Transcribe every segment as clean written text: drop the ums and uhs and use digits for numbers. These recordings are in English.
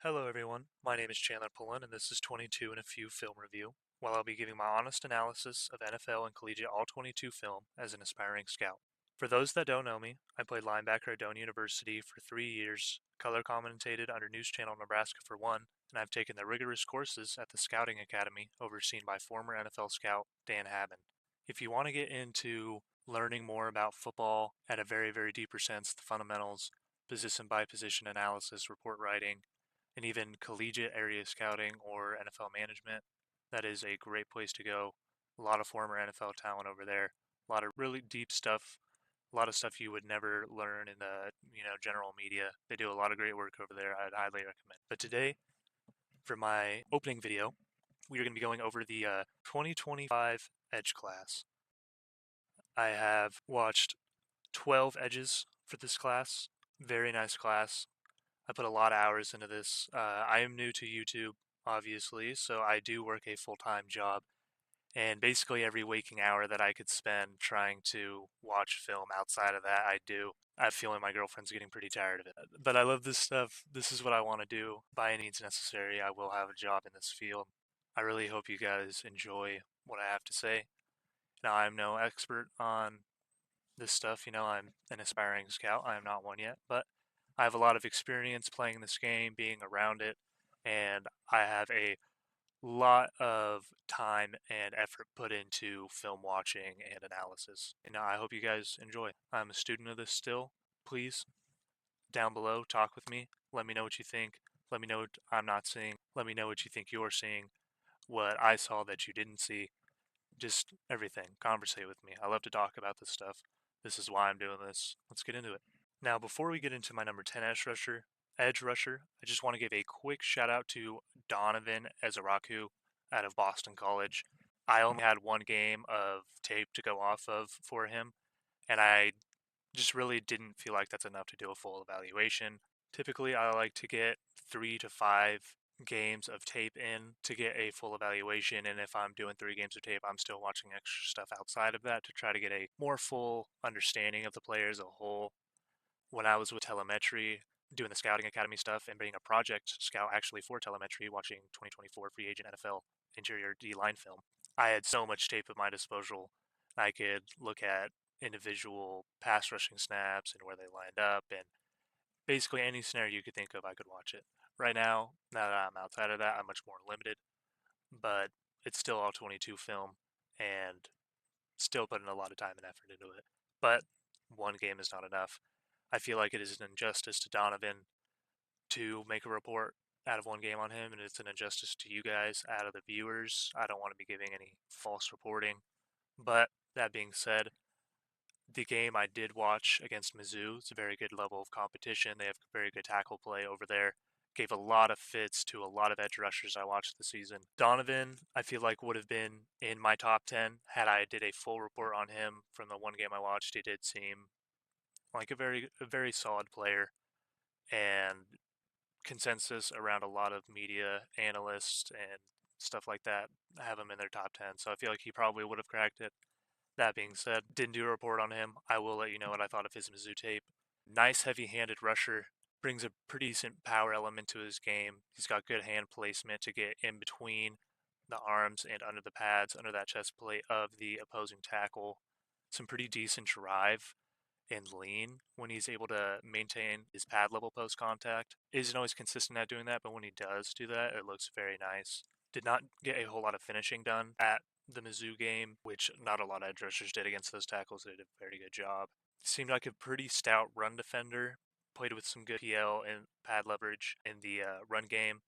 Hello everyone, my name is Chandler Pullen and this is 22 and a Few Film Review, while I'll be giving my honest analysis of NFL and collegiate all-22 film as an aspiring scout. For those that don't know me, I played linebacker at Doane University for 3 years, color commentated under News Channel Nebraska for 1, and I've taken the rigorous courses at the Scouting Academy overseen by former NFL scout Dan Haben. If you want to get into learning more about football at a very deeper sense, the fundamentals, position by position analysis, report writing, and even collegiate area scouting or NFL management, that is a great place to go. A lot of former NFL talent over there, a lot of really deep stuff, a lot of stuff you would never learn in the general media. They do a lot of great work over there. I'd highly recommend. But today, for my opening video, we are going to be going over the 2025 Edge class. I have watched 12 Edges for this class. Very nice class. I put a lot of hours into this. I am new to YouTube, obviously, so I do work a full-time job. And basically every waking hour that I could spend trying to watch film outside of that, I do. I have a feeling my girlfriend's getting pretty tired of it. But I love this stuff. This is what I want to do. By any means necessary, I will have a job in this field. I really hope you guys enjoy what I have to say. Now, I'm no expert on this stuff. I'm an aspiring scout. I am not one yet, but I have a lot of experience playing this game, being around it, and I have a lot of time and effort put into film watching and analysis. And I hope you guys enjoy. I'm a student of this still. Please, down below, talk with me. Let me know what you think. Let me know what I'm not seeing. Let me know what you think you're seeing, what I saw that you didn't see. Just everything. Conversate with me. I love to talk about this stuff. This is why I'm doing this. Let's get into it. Now, before we get into my number 10 edge rusher, I just want to give a quick shout out to Donovan Ezaraku out of Boston College. I only had one game of tape to go off of for him, and I just really didn't feel like that's enough to do a full evaluation. Typically, I like to get 3 to 5 games of tape in to get a full evaluation, and if I'm doing 3 games of tape, I'm still watching extra stuff outside of that to try to get a more full understanding of the player as a whole. When I was with telemetry, doing the scouting academy stuff and being a project scout actually for telemetry, watching 2024 free agent NFL interior D line film, I had so much tape at my disposal. I could look at individual pass rushing snaps and where they lined up, and basically any scenario you could think of, I could watch it. Right now that I'm outside of that, I'm much more limited, but it's still all 22 film and still putting a lot of time and effort into it. But one game is not enough. I feel like it is an injustice to Donovan to make a report out of one game on him, and it's an injustice to you guys out of the viewers. I don't want to be giving any false reporting. But that being said, the game I did watch against Mizzou, it's a very good level of competition. They have very good tackle play over there. Gave a lot of fits to a lot of edge rushers I watched this season. Donovan, I feel like would have been in my top 10 had I did a full report on him from the one game I watched. He did seem like a very solid player, and consensus around a lot of media analysts and stuff like that have him in their top 10. So I feel like he probably would have cracked it. That being said, didn't do a report on him. I will let you know what I thought of his Mizzou tape. Nice heavy-handed rusher, brings a pretty decent power element to his game. He's got good hand placement to get in between the arms and under the pads, under that chest plate of the opposing tackle. Some pretty decent drive and lean when he's able to maintain his pad level post contact. Isn't always consistent at doing that, but when he does do that, it looks very nice. Did not get a whole lot of finishing done at the Mizzou game, which not a lot of edge rushers did against those tackles. They did a very good job. Seemed like a pretty stout run defender. Played with some good PL and pad leverage in the run game.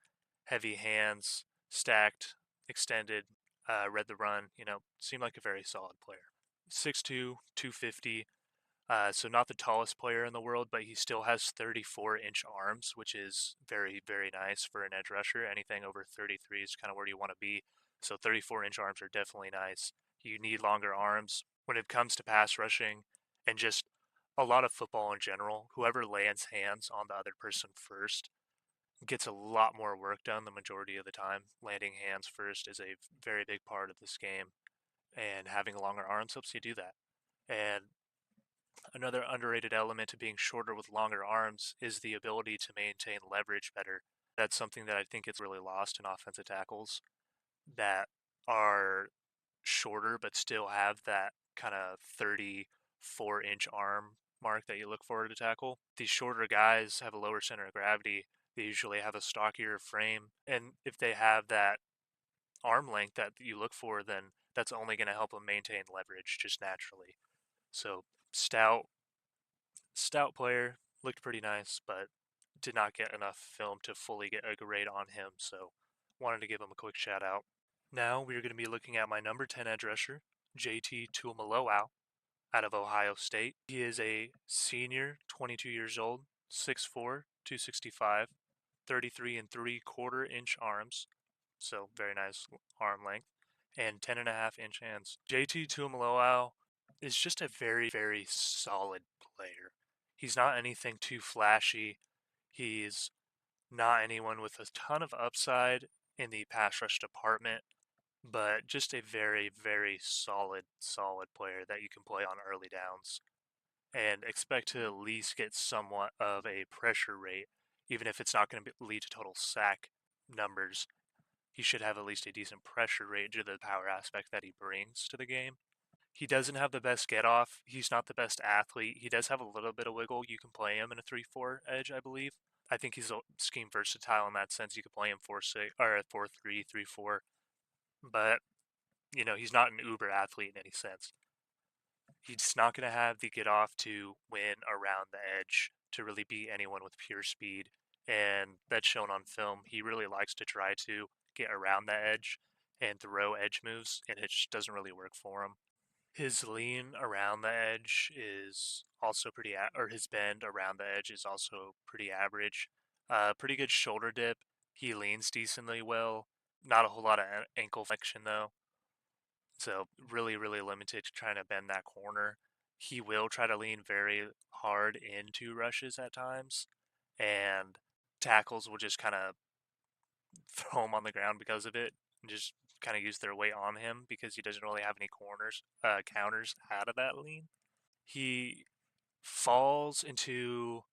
Heavy hands, stacked, extended, read the run. Seemed like a very solid player. 6'2", 250. So not the tallest player in the world, but he still has 34-inch arms, which is very nice for an edge rusher. Anything over 33 is kind of where you want to be. So 34-inch arms are definitely nice. You need longer arms when it comes to pass rushing and just a lot of football in general. Whoever lands hands on the other person first gets a lot more work done the majority of the time. Landing hands first is a very big part of this game, and having longer arms helps you do that. And another underrated element to being shorter with longer arms is the ability to maintain leverage better. That's something that I think it's really lost in offensive tackles that are shorter but still have that kind of 34-inch arm mark that you look for to tackle. These shorter guys have a lower center of gravity. They usually have a stockier frame. And if they have that arm length that you look for, then that's only going to help them maintain leverage just naturally. So stout, stout player, looked pretty nice, but did not get enough film to fully get a grade on him. So wanted to give him a quick shout out. Now we're going to be looking at my number 10 edge rusher, JT Tuimoloau, out of Ohio State. He is a senior, 22 years old, 6'4", 265, 33 and 3/4 inch arms, so very nice arm length, and 10.5-inch hands. JT Tuimoloau is just a very, very solid player. He's not anything too flashy. He's not anyone with a ton of upside in the pass rush department, but just a very, very solid player that you can play on early downs and expect to at least get somewhat of a pressure rate, even if it's not going to lead to total sack numbers. He should have at least a decent pressure rate due to the power aspect that he brings to the game. He doesn't have the best get off. He's not the best athlete. He does have a little bit of wiggle. You can play him in a 3-4 edge, I believe. I think he's scheme versatile in that sense. You could play him 4-6 or 4-3, 3-4, but he's not an uber athlete in any sense. He's not going to have the get off to win around the edge to really beat anyone with pure speed. And that's shown on film. He really likes to try to get around the edge and throw edge moves, and it just doesn't really work for him. His lean around the edge is also or his bend around the edge is also pretty average. Pretty good shoulder dip. He leans decently well. Not a whole lot of ankle flexion though. So really, really limited to trying to bend that corner. He will try to lean very hard into rushes at times, and tackles will just kind of throw him on the ground because of it, and just kind of use their weight on him because he doesn't really have any counters out of that lean. He falls into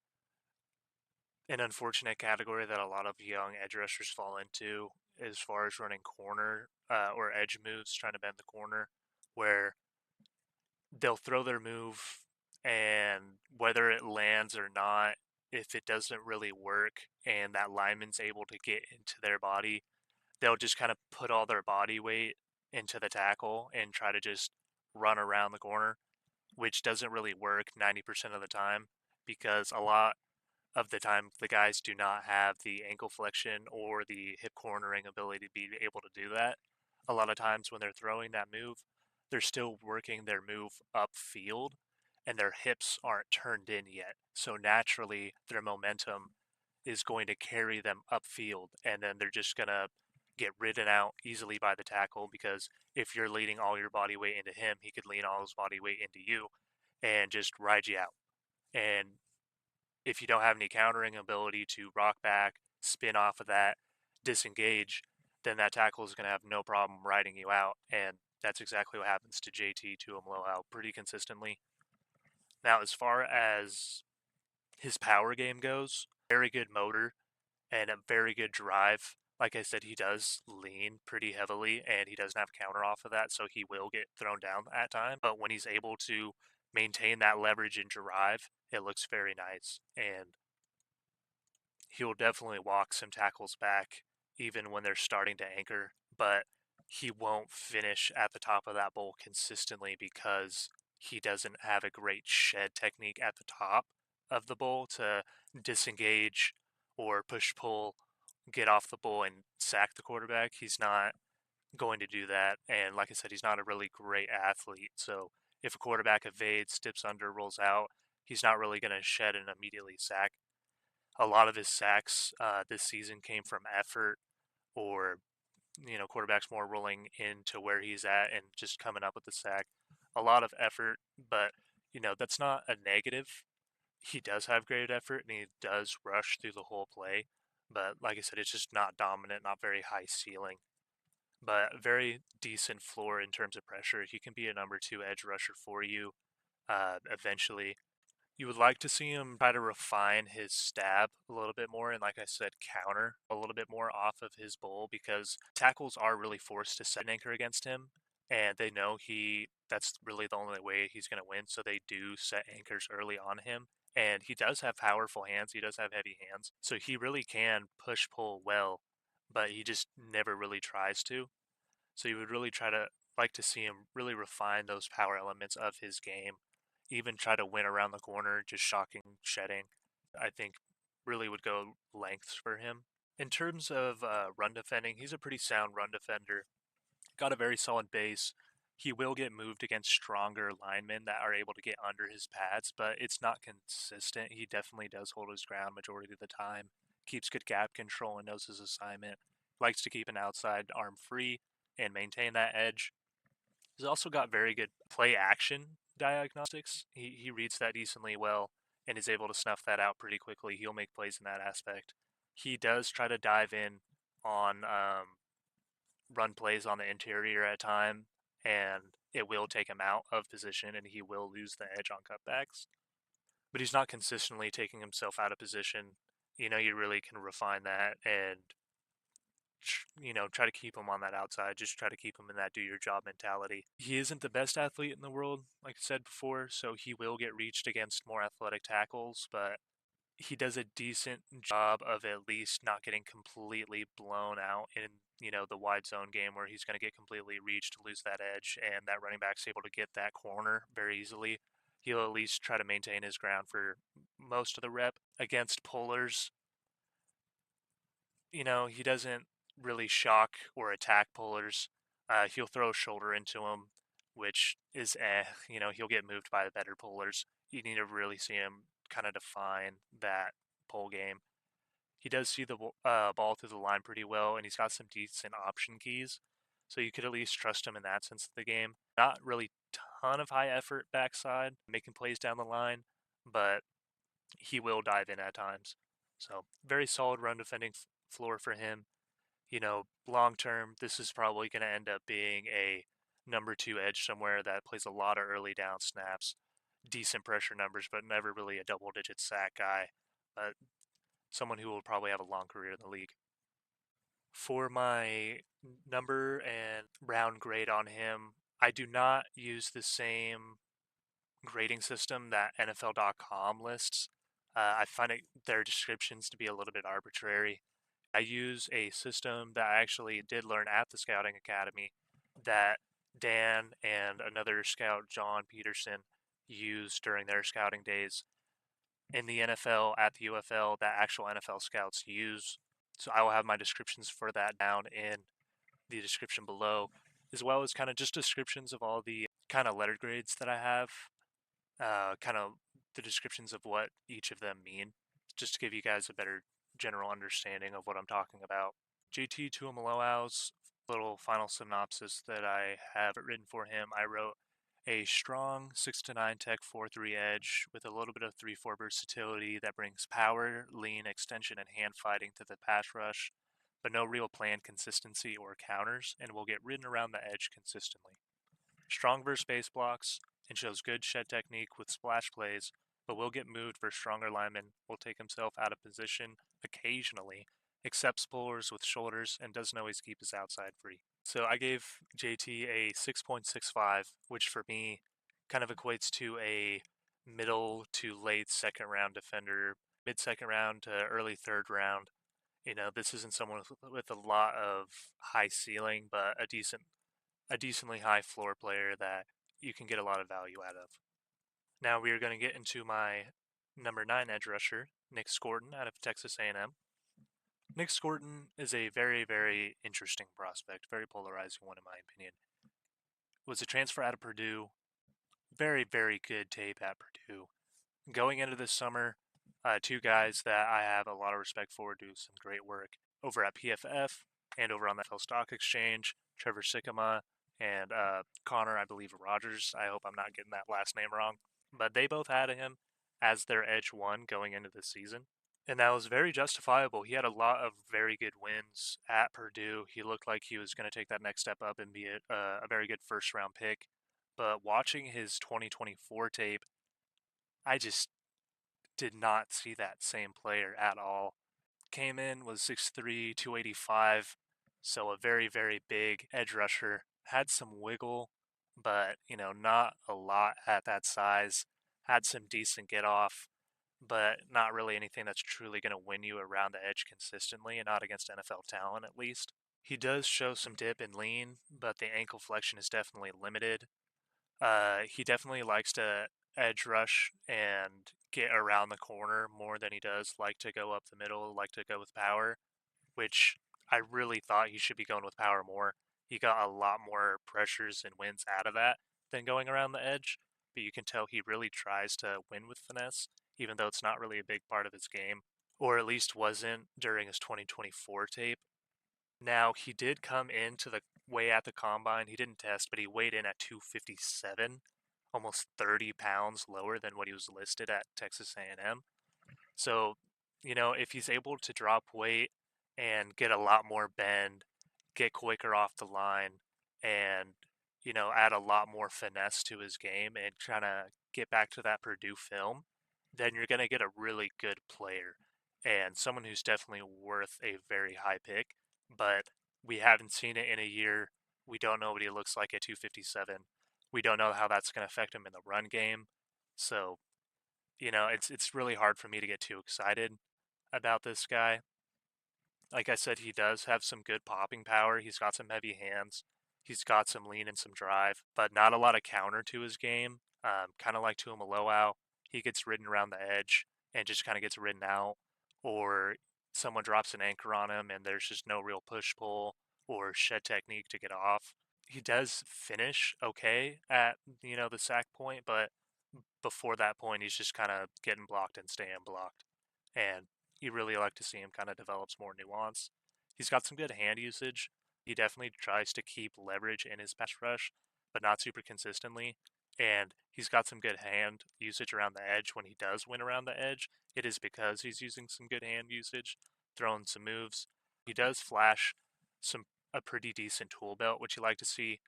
an unfortunate category that a lot of young edge rushers fall into as far as running corner or edge moves, trying to bend the corner, where they'll throw their move, and whether it lands or not, if it doesn't really work and that lineman's able to get into their body, they'll just kind of put all their body weight into the tackle and try to just run around the corner, which doesn't really work 90% of the time because a lot of the time the guys do not have the ankle flexion or the hip cornering ability to be able to do that. A lot of times when they're throwing that move, they're still working their move upfield and their hips aren't turned in yet. So naturally, their momentum is going to carry them upfield, and then they're just going to get ridden out easily by the tackle because if you're leading all your body weight into him, he could lean all his body weight into you and just ride you out. And if you don't have any countering ability to rock back, spin off of that, disengage, then that tackle is going to have no problem riding you out. And that's exactly what happens to JT Tuimoloau pretty consistently. Now, as far as his power game goes, very good motor and a very good drive. Like I said, he does lean pretty heavily and he doesn't have counter off of that, so he will get thrown down at times. But when he's able to maintain that leverage and drive, it looks very nice. And he'll definitely walk some tackles back even when they're starting to anchor, but he won't finish at the top of that bowl consistently because he doesn't have a great shed technique at the top of the bowl to disengage or push pull, get off the bowl and sack the quarterback. He's not going to do that. And like I said, he's not a really great athlete. So if a quarterback evades, dips under, rolls out, he's not really going to shed and immediately sack. A lot of his sacks this season came from effort or quarterbacks more rolling into where he's at and just coming up with the sack. A lot of effort, but that's not a negative. He does have great effort and he does rush through the whole play, but like I said, it's just not dominant, not very high ceiling, but very decent floor in terms of pressure. He can be a number 2 edge rusher for you eventually. You would like to see him try to refine his stab a little bit more and, like I said, counter a little bit more off of his bowl because tackles are really forced to set an anchor against him, and they know that's really the only way he's going to win, so they do set anchors early on him. And he does have powerful hands, he does have heavy hands, so he really can push pull well, but he just never really tries to. So you would really try to like to see him really refine those power elements of his game, even try to win around the corner, just shocking, shedding. I think really would go lengths for him. In terms of run defending, he's a pretty sound run defender. Got a very solid base. He will get moved against stronger linemen that are able to get under his pads, but it's not consistent. He definitely does hold his ground majority of the time. Keeps good gap control and knows his assignment. Likes to keep an outside arm free and maintain that edge. He's also got very good play action diagnostics. He reads that decently well and is able to snuff that out pretty quickly. He'll make plays in that aspect. He does try to dive in on run plays on the interior at time, and it will take him out of position, and he will lose the edge on cutbacks. But he's not consistently taking himself out of position. You really can refine that and try to keep him on that outside. Just try to keep him in that do your job mentality. He isn't the best athlete in the world, like I said before, so he will get reached against more athletic tackles, but he does a decent job of at least not getting completely blown out in the wide zone game where he's going to get completely reached, lose that edge, and that running back's able to get that corner very easily. He'll at least try to maintain his ground for most of the rep against pullers. He doesn't really shock or attack pullers. He'll throw a shoulder into him, which is he'll get moved by the better pullers. You need to really see him kind of define that pull game. He does see the ball through the line pretty well, and he's got some decent option keys. So you could at least trust him in that sense of the game. Not really ton of high effort backside, making plays down the line, but he will dive in at times. So very solid run defending floor for him. Long term, this is probably going to end up being a number two edge somewhere that plays a lot of early down snaps, decent pressure numbers, but never really a double digit sack guy. But someone who will probably have a long career in the league. For my number and round grade on him, I do not use the same grading system that NFL.com lists. I find their descriptions to be a little bit arbitrary. I use a system that I actually did learn at the Scouting Academy that Dan and another scout, John Peterson, used during their scouting days in the NFL at the UFL that actual NFL scouts use. So I will have my descriptions for that down in the description below, as well as kind of just descriptions of all the kind of letter grades that I have, kind of the descriptions of what each of them mean, just to give you guys a better general understanding of what I'm talking about. JT Tuimoloau's little final synopsis that I have written for him, I wrote a strong 6 to 9 tech 4-3 edge with a little bit of 3-4 versatility that brings power, lean, extension, and hand fighting to the pass rush, but no real planned consistency or counters, and will get ridden around the edge consistently. Strong versus base blocks, and shows good shed technique with splash plays, but will get moved versus stronger linemen, will take himself out of position occasionally, accepts pullers with shoulders, and doesn't always keep his outside free. So I gave JT a 6.65, which for me kind of equates to a middle to late second round defender, mid second round to early third round. This isn't someone with a lot of high ceiling, but a decently high floor player that you can get a lot of value out of. Now we are going to get into my number 9 edge rusher, Nick Scorton out of Texas A&M. Nick Scorton is a very, very interesting prospect, very polarizing one in my opinion. Was a transfer out of Purdue, very, very good tape at Purdue. Going into this summer, two guys that I have a lot of respect for do some great work over at PFF and over on the NFL Stock Exchange. Trevor Sikkema and Connor, I believe, Rogers. I hope I'm not getting that last name wrong. But they both had him as their edge one going into the season. And that was very justifiable. He had a lot of very good wins at Purdue. He looked like he was going to take that next step up and be a very good first round pick. But watching his 2024 tape, I just did not see that same player at all. Came in, was 6'3", 285, so a very, very big edge rusher. Had some wiggle, but, not a lot at that size. Had some decent get off, but not really anything that's truly going to win you around the edge consistently, and not against NFL talent at least. He does show some dip and lean, but the ankle flexion is definitely limited. He definitely likes to edge rush and get around the corner more than he does like to go up the middle, like to go with power, which I really thought he should be going with power more. He got a lot more pressures and wins out of that than going around the edge, but you can tell he really tries to win with finesse, even though it's not really a big part of his game, or at least wasn't during his 2024 tape. Now, he did come into the weigh at the combine. He didn't test, but he weighed in at 257, almost 30 pounds lower than what he was listed at Texas A&M. So, if he's able to drop weight and get a lot more bend, get quicker off the line, and, add a lot more finesse to his game and kind of get back to that Purdue film, then you're going to get a really good player and someone who's definitely worth a very high pick. But we haven't seen it in a year. We don't know what he looks like at 257. We don't know how that's going to affect him in the run game. So, it's really hard for me to get too excited about this guy. Like I said, he does have some good popping power. He's got some heavy hands. He's got some lean and some drive, but not a lot of counter to his game. Kind of like Tuimoloau, he gets ridden around the edge and just kind of gets ridden out, or someone drops an anchor on him and there's just no real push pull or shed technique to get off. He does finish okay at the sack point, but before that point, he's just kind of getting blocked and staying blocked. And you really like to see him kind of develops more nuance. He's got some good hand usage. He definitely tries to keep leverage in his pass rush, but not super consistently. And he's got some good hand usage around the edge. When he does win around the edge, it is because he's using some good hand usage, throwing some moves. He does flash a pretty decent tool belt, which you like to see,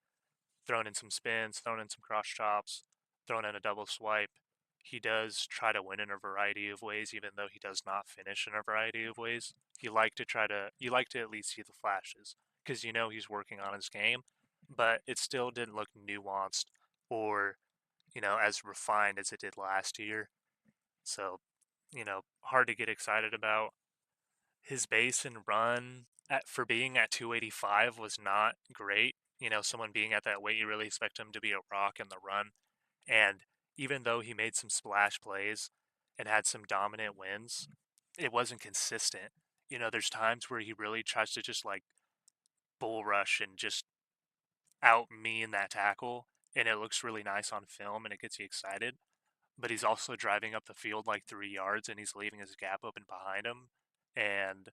throwing in some spins, throwing in some cross chops, throwing in a double swipe. He does try to win in a variety of ways, even though he does not finish in a variety of ways. You like to at least see the flashes because he's working on his game, but it still didn't look nuanced or as refined as it did last year. So hard to get excited about. His base and run for being at 285 was not great. Someone being at that weight, you really expect him to be a rock in the run. And even though he made some splash plays and had some dominant wins, it wasn't consistent. There's times where he really tries to just like bull rush and just out mean that tackle, and it looks really nice on film and it gets you excited. But he's also driving up the field like 3 yards and he's leaving his gap open behind him. And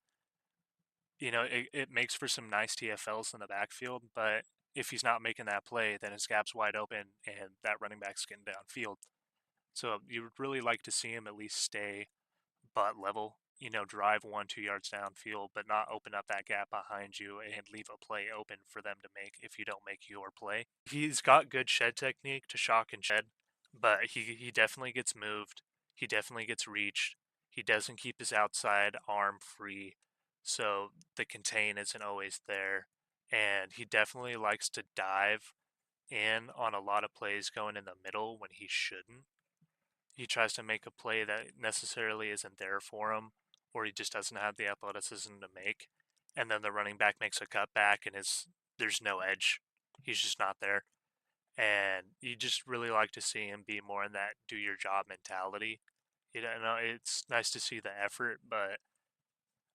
it makes for some nice TFLs in the backfield, but if he's not making that play, then his gap's wide open and that running back's getting downfield. So you would really like to see him at least stay butt level, drive 1, 2 yards downfield, but not open up that gap behind you and leave a play open for them to make if you don't make your play. He's got good shed technique to shock and shed, but he definitely gets moved. He definitely gets reached. He doesn't keep his outside arm free, so the contain isn't always there. And he definitely likes to dive in on a lot of plays going in the middle when he shouldn't. He tries to make a play that necessarily isn't there for him, or he just doesn't have the athleticism to make. And then the running back makes a cutback and there's no edge. He's just not there. And you just really like to see him be more in that do your job mentality. It's nice to see the effort, but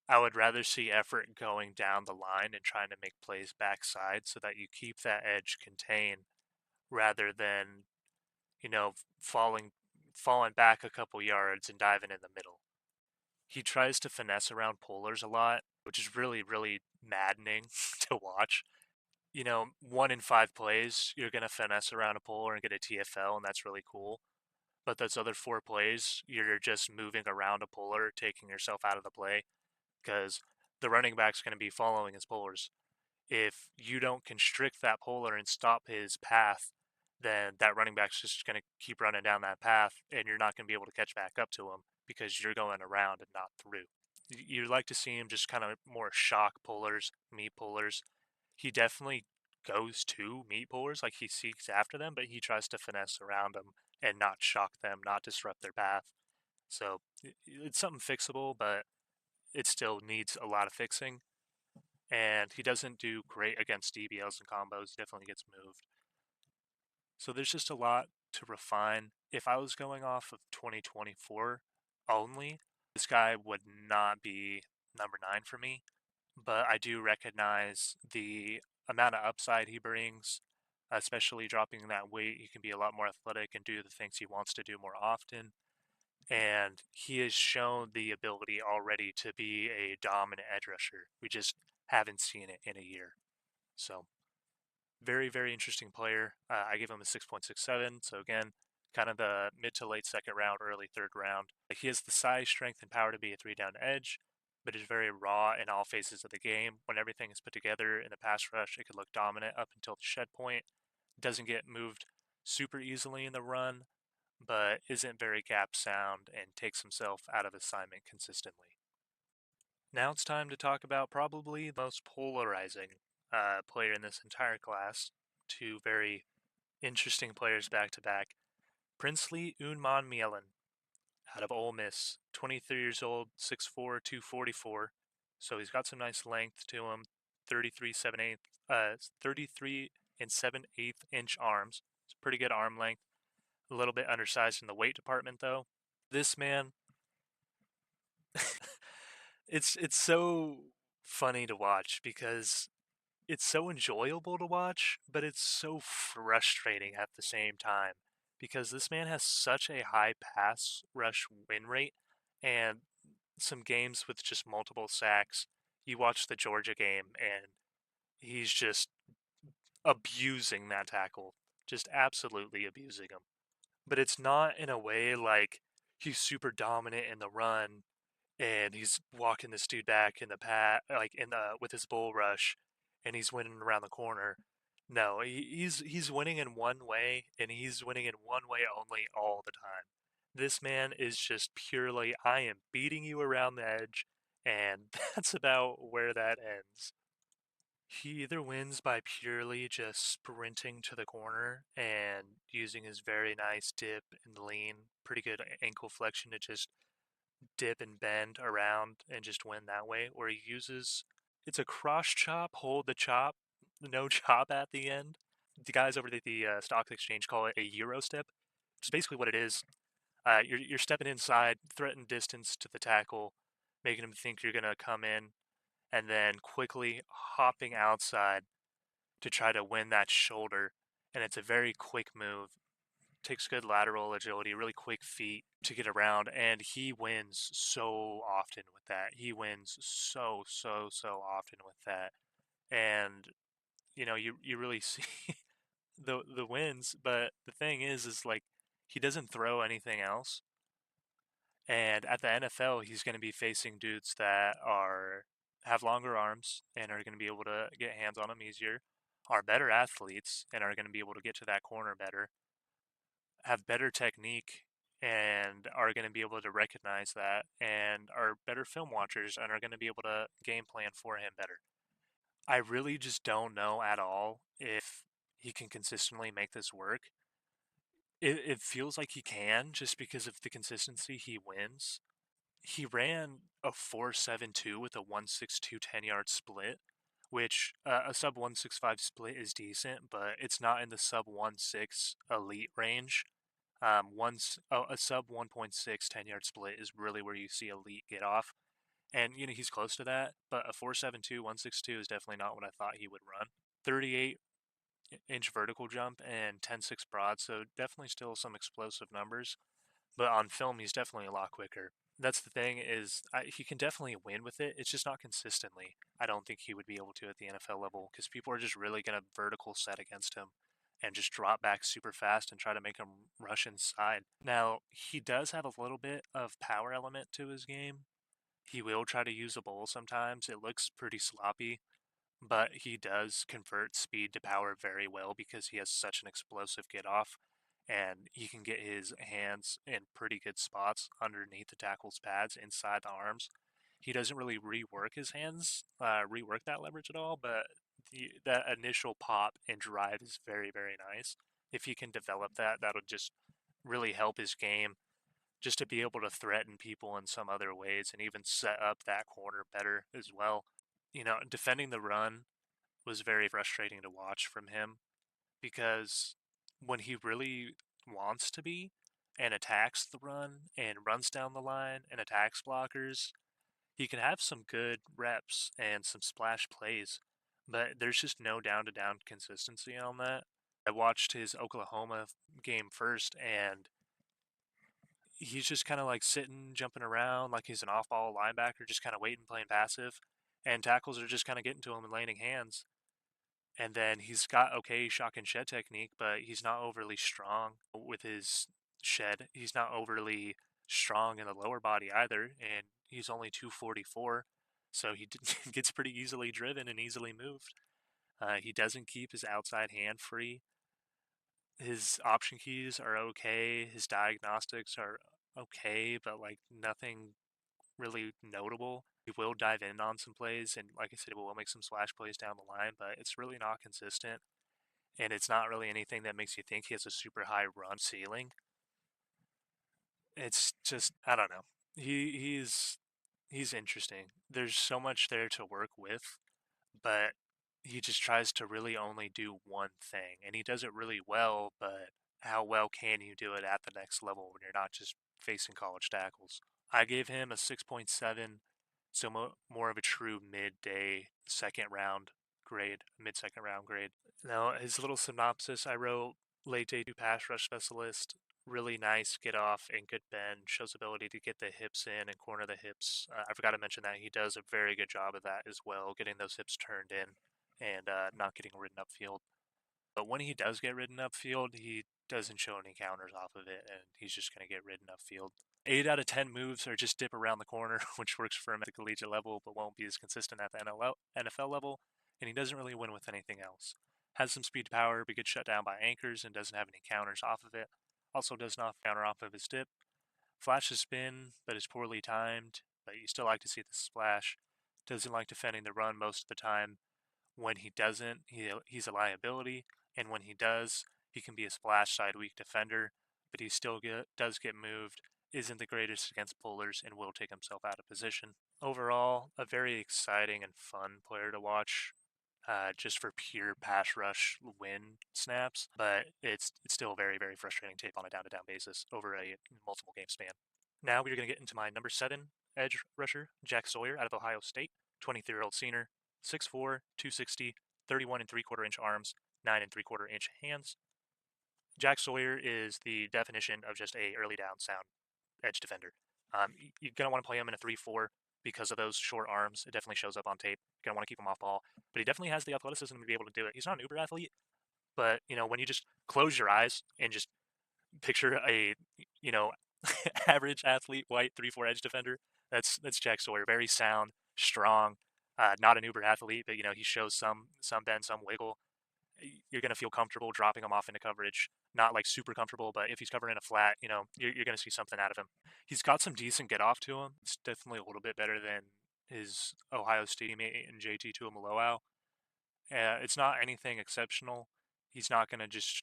I would rather see effort going down the line and trying to make plays backside so that you keep that edge contained rather than, you know, falling falling back a couple yards and diving in the middle. He tries to finesse around pullers a lot, which is really, really maddening to watch. 1 in 5 plays, you're going to finesse around a puller and get a TFL, and that's really cool. But those other 4 plays, you're just moving around a puller, taking yourself out of the play because the running back's going to be following his pullers. If you don't constrict that puller and stop his path, then that running back's just going to keep running down that path, and you're not going to be able to catch back up to him. because you're going around and not through. You like to see him just kind of more shock pullers, meat pullers. He definitely goes to meat pullers, like he seeks after them, but he tries to finesse around them and not shock them, not disrupt their path. So it's something fixable, but it still needs a lot of fixing. And he doesn't do great against DBLs and combos. He definitely gets moved. So there's just a lot to refine. If I was going off of 2024 only, this guy would not be number 9 for me. But I do recognize the amount of upside he brings, especially dropping that weight. He can be a lot more athletic and do the things he wants to do more often. And he has shown the ability already to be a dominant edge rusher. We just haven't seen it in a year. So very, very interesting player. I give him a 6.67. So again, kind of the mid to late second round, early third round. He has the size, strength, and power to be a 3-down edge, but is very raw in all phases of the game. When everything is put together in the pass rush, it could look dominant up until the shed point. Doesn't get moved super easily in the run, but isn't very gap sound and takes himself out of assignment consistently. Now it's time to talk about probably the most polarizing player in this entire class. Two very interesting players back to back. Princely Unman out of Ole Miss, 23 years old, 6'4", 244. So he's got some nice length to him. 33 and 7/8 inch arms. It's pretty good arm length. A little bit undersized in the weight department though. This man, it's so funny to watch because it's so enjoyable to watch, but it's so frustrating at the same time because this man has such a high pass rush win rate and some games with just multiple sacks. You watch the Georgia game and he's just abusing that tackle, just absolutely abusing him. But it's not in a way like he's super dominant in the run and he's walking this dude back in the like in the with his bull rush, and he's winning around the corner. No, he's winning in one way, and he's winning in one way only all the time. This man is just purely, I am beating you around the edge, and that's about where that ends. He either wins by purely just sprinting to the corner and using his very nice dip and lean, pretty good ankle flexion to just dip and bend around and just win that way, or he uses it's a cross chop, hold the chop, no chop at the end. The guys over at the stock exchange call it a Euro step, which is basically what it is. You're stepping inside, threaten distance to the tackle, making him think you're gonna come in, and then quickly hopping outside to try to win that shoulder. And it's a very quick move, takes good lateral agility, really quick feet to get around, and he wins so often with that. He wins so often with that. And you really see the wins, but the thing is like he doesn't throw anything else. And at the NFL, he's going to be facing dudes that are have longer arms and are going to be able to get hands on them easier, are better athletes and are going to be able to get to that corner better, have better technique and are going to be able to recognize that and are better film watchers and are going to be able to game plan for him better. I really just don't know at all if he can consistently make this work. It feels like he can just because of the consistency he wins. He ran a 4.72 with a 1.62 10-yard split, which a sub 1.65 split is decent, but it's not in the sub 1.6 elite range. A sub 1.6 10-yard split is really where you see elite get off. And, he's close to that, but a 4.72, 1.62 is definitely not what I thought he would run. 38-inch vertical jump and 10.6 broad, so definitely still some explosive numbers. But on film, he's definitely a lot quicker. That's the thing is he can definitely win with it. It's just not consistently. I don't think he would be able to at the NFL level because people are just really going to vertical set against him and just drop back super fast and try to make him rush inside. Now, he does have a little bit of power element to his game. He will try to use a bowl sometimes. It looks pretty sloppy, but he does convert speed to power very well because he has such an explosive get off. and he can get his hands in pretty good spots underneath the tackle's pads inside the arms. He doesn't really rework his hands, rework that leverage at all, but that initial pop and drive is very, very nice. If he can develop that, that'll just really help his game just to be able to threaten people in some other ways and even set up that corner better as well. Defending the run was very frustrating to watch from him because when he really wants to be and attacks the run and runs down the line and attacks blockers, he can have some good reps and some splash plays, but there's just no down to down consistency on that. I watched his Oklahoma game first, and he's just kind of like sitting, jumping around like he's an off ball linebacker, just kind of waiting, playing passive, and tackles are just kind of getting to him and landing hands. And then he's got okay shock and shed technique, but he's not overly strong with his shed. He's not overly strong in the lower body either, and he's only 244, so he gets pretty easily driven and easily moved. He doesn't keep his outside hand free. His option keys are okay. His diagnostics are okay, but like nothing really notable. He will dive in on some plays, and like I said, we will make some splash plays down the line, but it's really not consistent, and it's not really anything that makes you think he has a super high run ceiling. It's just I don't know. He's interesting. There's so much there to work with, but he just tries to really only do one thing, and he does it really well, but how well can you do it at the next level when you're not just facing college tackles? I gave him a 6.7, so more of a true midday second round grade, mid second round grade. Now, his little synopsis I wrote: late day 2 pass rush specialist, really nice get off and good bend, shows ability to get the hips in and corner the hips. I forgot to mention that he does a very good job of that as well, getting those hips turned in and not getting ridden upfield. But when he does get ridden upfield, he doesn't show any counters off of it, and he's just going to get ridden upfield. 8 out of 10 moves are just dip around the corner, which works for him at the collegiate level, but won't be as consistent at the NFL level, and he doesn't really win with anything else. Has some speed to power, but gets shut down by anchors and doesn't have any counters off of it. Also does not counter off of his dip. Flashes spin, but is poorly timed, but you still like to see the splash. Doesn't like defending the run most of the time. When he doesn't, he's a liability, and when he does, he can be a splash side weak defender, but he still does get moved, isn't the greatest against pullers, and will take himself out of position. Overall, a very exciting and fun player to watch, just for pure pass rush win snaps, but it's still very, very frustrating tape on a down-to-down basis over a multiple game span. Now we're going to get into my number 7 edge rusher, Jack Sawyer out of Ohio State, 23-year-old senior, 6'4", 260, 31 and 3/4 inch arms, 9 and 3/4 inch hands. Jack Sawyer is the definition of just a early down sound edge defender. You're going to want to play him in a 3-4 because of those short arms. It definitely shows up on tape. You're going to want to keep him off ball, but he definitely has the athleticism to be able to do it. He's not an uber athlete, but when you just close your eyes and just picture a you know average athlete, white 3-4 edge defender, that's Jack Sawyer. Very sound, strong, not an uber athlete, but he shows some bend, some wiggle. You're going to feel comfortable dropping him off into coverage. Not like super comfortable, but if he's covering a flat, you're going to see something out of him. He's got some decent get off to him. It's definitely a little bit better than his Ohio State teammate and JT Tuimoloau. It's not anything exceptional. He's not going to just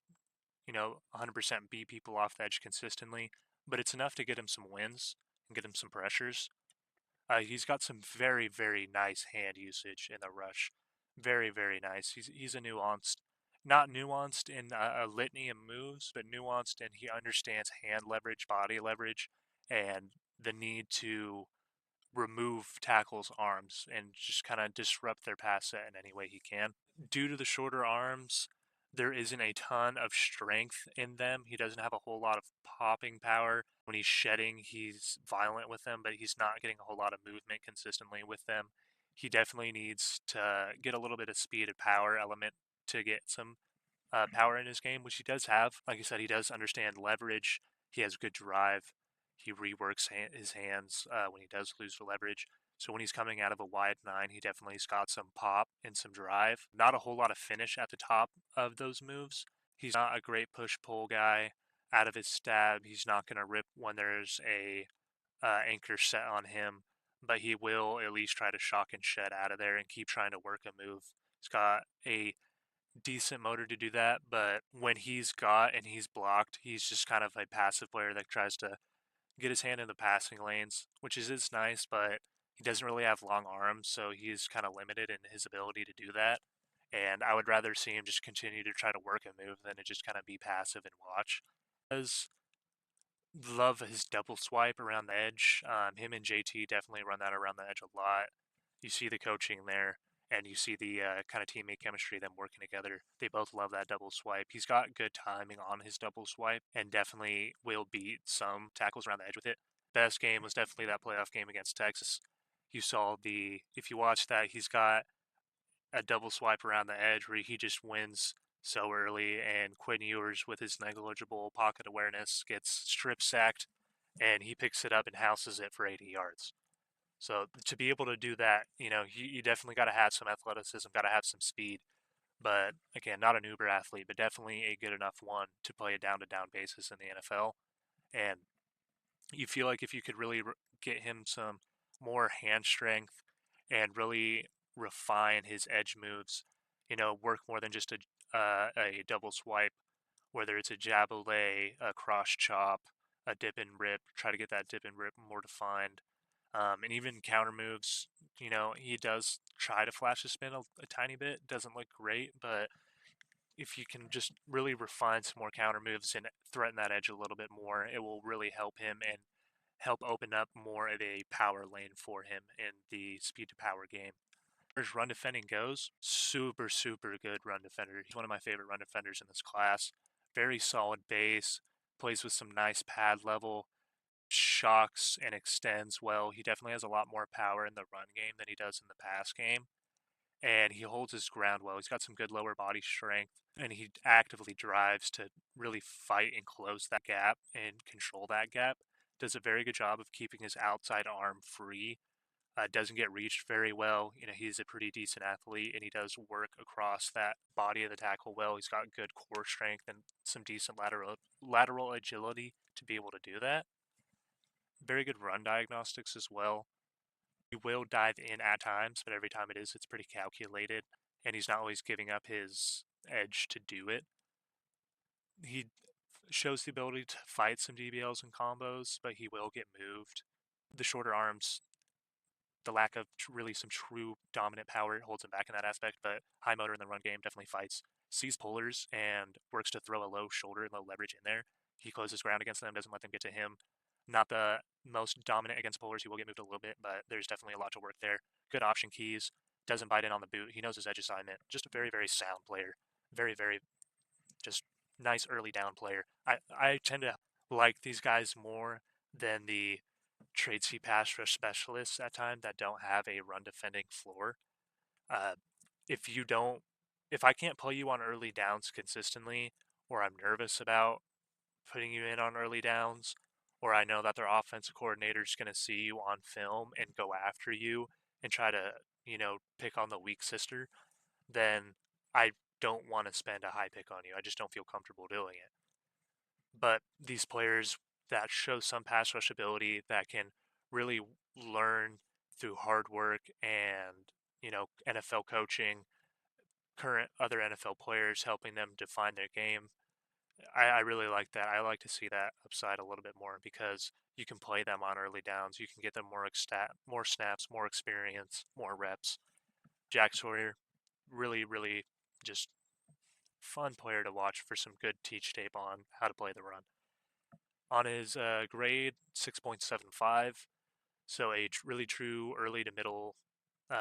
100% beat people off the edge consistently, but it's enough to get him some wins and get him some pressures. He's got some very, very nice hand usage in the rush. Very, very nice. He's a nuanced, not nuanced in a litany of moves, but nuanced, and he understands hand leverage, body leverage, and the need to remove tackles' arms and just kind of disrupt their pass set in any way he can. Due to the shorter arms, there isn't a ton of strength in them. He doesn't have a whole lot of popping power. When he's shedding, he's violent with them, but he's not getting a whole lot of movement consistently with them. He definitely needs to get a little bit of speed and power element to get some power in his game, which he does have. Like I said, he does understand leverage. He has good drive. He reworks his hands when he does lose the leverage. So when he's coming out of a wide 9, he definitely's got some pop and some drive. Not a whole lot of finish at the top of those moves. He's not a great push-pull guy. out of his stab. He's not going to rip when there's a anchor set on him, but he will at least try to shock and shed out of there and keep trying to work a move. He's got a decent motor to do that, but when he's got and he's blocked, he's just kind of a passive player that tries to get his hand in the passing lanes, which is nice, but he doesn't really have long arms, so he's kind of limited in his ability to do that. And I would rather see him just continue to try to work a move than to just kind of be passive and watch. Does love his double swipe around the edge. Him and JT definitely run that around the edge a lot. You see the coaching there, and you see the kind of teammate chemistry, them working together. They both love that double swipe. He's got good timing on his double swipe and definitely will beat some tackles around the edge with it. Best game was definitely that playoff game against Texas. You saw if you watch that, he's got a double swipe around the edge where he just wins so early, and Quinn Ewers, with his negligible pocket awareness, gets strip sacked, and he picks it up and houses it for 80 yards. So to be able to do that, you definitely got to have some athleticism, got to have some speed. But again, not an uber athlete, but definitely a good enough one to play a down-to-down basis in the NFL. And you feel like if you could really get him some more hand strength and really refine his edge moves, work more than just a double swipe, whether it's a jabulé, a cross chop, a dip and rip, try to get that dip and rip more defined. And even counter moves, he does try to flash his spin a tiny bit. Doesn't look great, but if you can just really refine some more counter moves and threaten that edge a little bit more, it will really help him and help open up more of a power lane for him in the speed to power game. As run defending goes, super, super good run defender. He's one of my favorite run defenders in this class. Very solid base, plays with some nice pad level, shocks and extends well. He definitely has a lot more power in the run game than he does in the pass game, and he holds his ground well. He's got some good lower body strength, and he actively drives to really fight and close that gap and control that gap. Does a very good job of keeping his outside arm free. Doesn't get reached very well. He's a pretty decent athlete, and he does work across that body of the tackle well. He's got good core strength and some decent lateral agility to be able to do that. Very good run diagnostics as well. He will dive in at times, but every time it's pretty calculated, and he's not always giving up his edge to do it. He shows the ability to fight some DBLs and combos, but he will get moved. The shorter arms, the lack of really some true dominant power holds him back in that aspect, but high motor in the run game definitely fights. Sees pullers and works to throw a low shoulder and low leverage in there. He closes ground against them, doesn't let them get to him. Not the most dominant against pullers. He will get moved a little bit, but there's definitely a lot to work there. Good option keys. Doesn't bite in on the boot. He knows his edge assignment. Just a very, very sound player. Very, very just nice early down player. I tend to like these guys more than the trade C pass rush specialists at times that don't have a run defending floor. Uh, if you don't, if I can't play you on early downs consistently, or I'm nervous about putting you in on early downs, or I know that their offensive coordinator is going to see you on film and go after you and try to, pick on the weak sister, then I don't want to spend a high pick on you. I just don't feel comfortable doing it. But these players that show some pass rush ability that can really learn through hard work and, NFL coaching, current other NFL players helping them define their game. I really like that. I like to see that upside a little bit more because you can play them on early downs. You can get them more snaps, more experience, more reps. Jack Sawyer, really, really just fun player to watch for some good teach tape on how to play the run. On his grade, 6.75, so a really true early to middle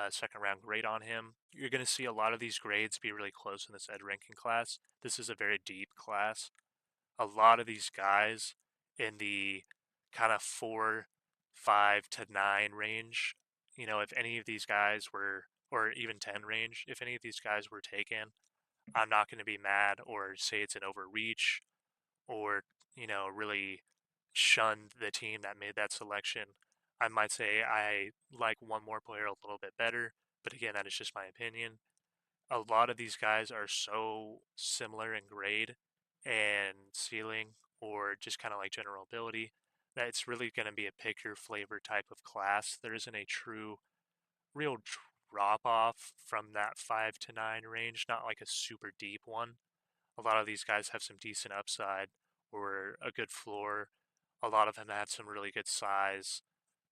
second round grade on him. You're going to see a lot of these grades be really close in this ed ranking class. This is a very deep class. A lot of these guys in the kind of 4, 5 to 9 range, if any of these guys were, or even 10 range, if any of these guys were taken, I'm not going to be mad or say it's an overreach or, really shun the team that made that selection. I might say I like one more player a little bit better, but again, that is just my opinion. A lot of these guys are so similar in grade and ceiling or just kind of like general ability, that it's really going to be a pick your flavor type of class. There isn't a true, real drop off from that 5 to 9 range, not like a super deep one. A lot of these guys have some decent upside or a good floor. A lot of them had some really good size.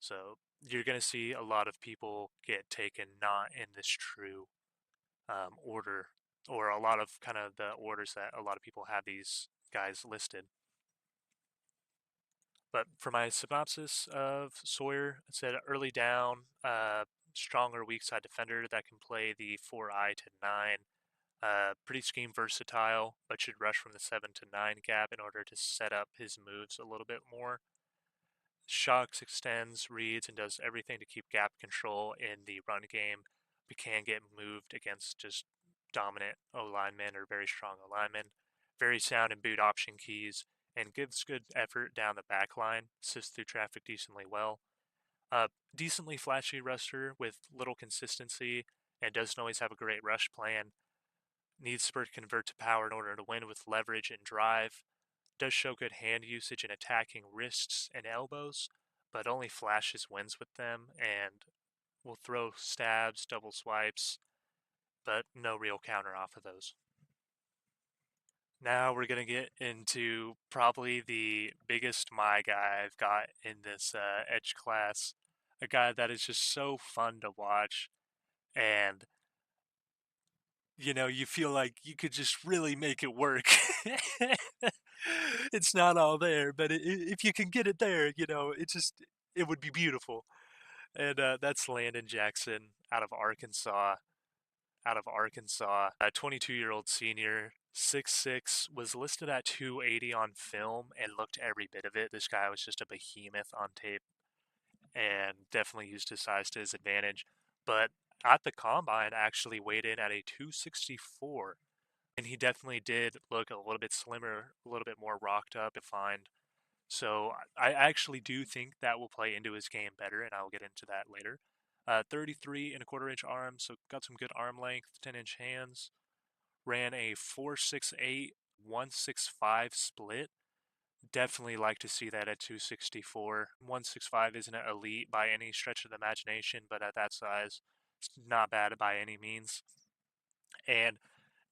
So you're going to see a lot of people get taken not in this true order, or a lot of kind of the orders that a lot of people have these guys listed. But for my synopsis of Sawyer, it said early down, stronger weak side defender that can play the 4i to 9. Pretty scheme versatile, but should rush from the 7 to 9 gap in order to set up his moves a little bit more. Shocks, extends, reads, and does everything to keep gap control in the run game, but can get moved against just dominant O linemen or very strong O linemen. Very sound in boot option keys, and gives good effort down the back line, sifts through traffic decently well. Decently flashy rusher with little consistency, and doesn't always have a great rush plan. Needs spurt to convert to power in order to win with leverage and drive. Does show good hand usage in attacking wrists and elbows, but only flashes wins with them and will throw stabs, double swipes, but no real counter off of those. Now we're going to get into probably the biggest my guy I've got in this edge class. A guy that is just so fun to watch, and you feel like you could just really make it work. It's not all there, but if you can get it there, it would be beautiful. And that's Landon Jackson out of Arkansas. A 22-year-old senior, 6'6", was listed at 280 on film and looked every bit of it. This guy was just a behemoth on tape and definitely used his size to his advantage. But at the combine, actually weighed in at a 264, and he definitely did look a little bit slimmer, a little bit more rocked up, defined. So I actually do think that will play into his game better, and I will get into that later. 33 and a quarter inch arm, so got some good arm length, 10-inch hands. Ran a 4.68, 1.65 split. Definitely like to see that at 264. 165 isn't elite by any stretch of the imagination, but at that size, it's not bad by any means. And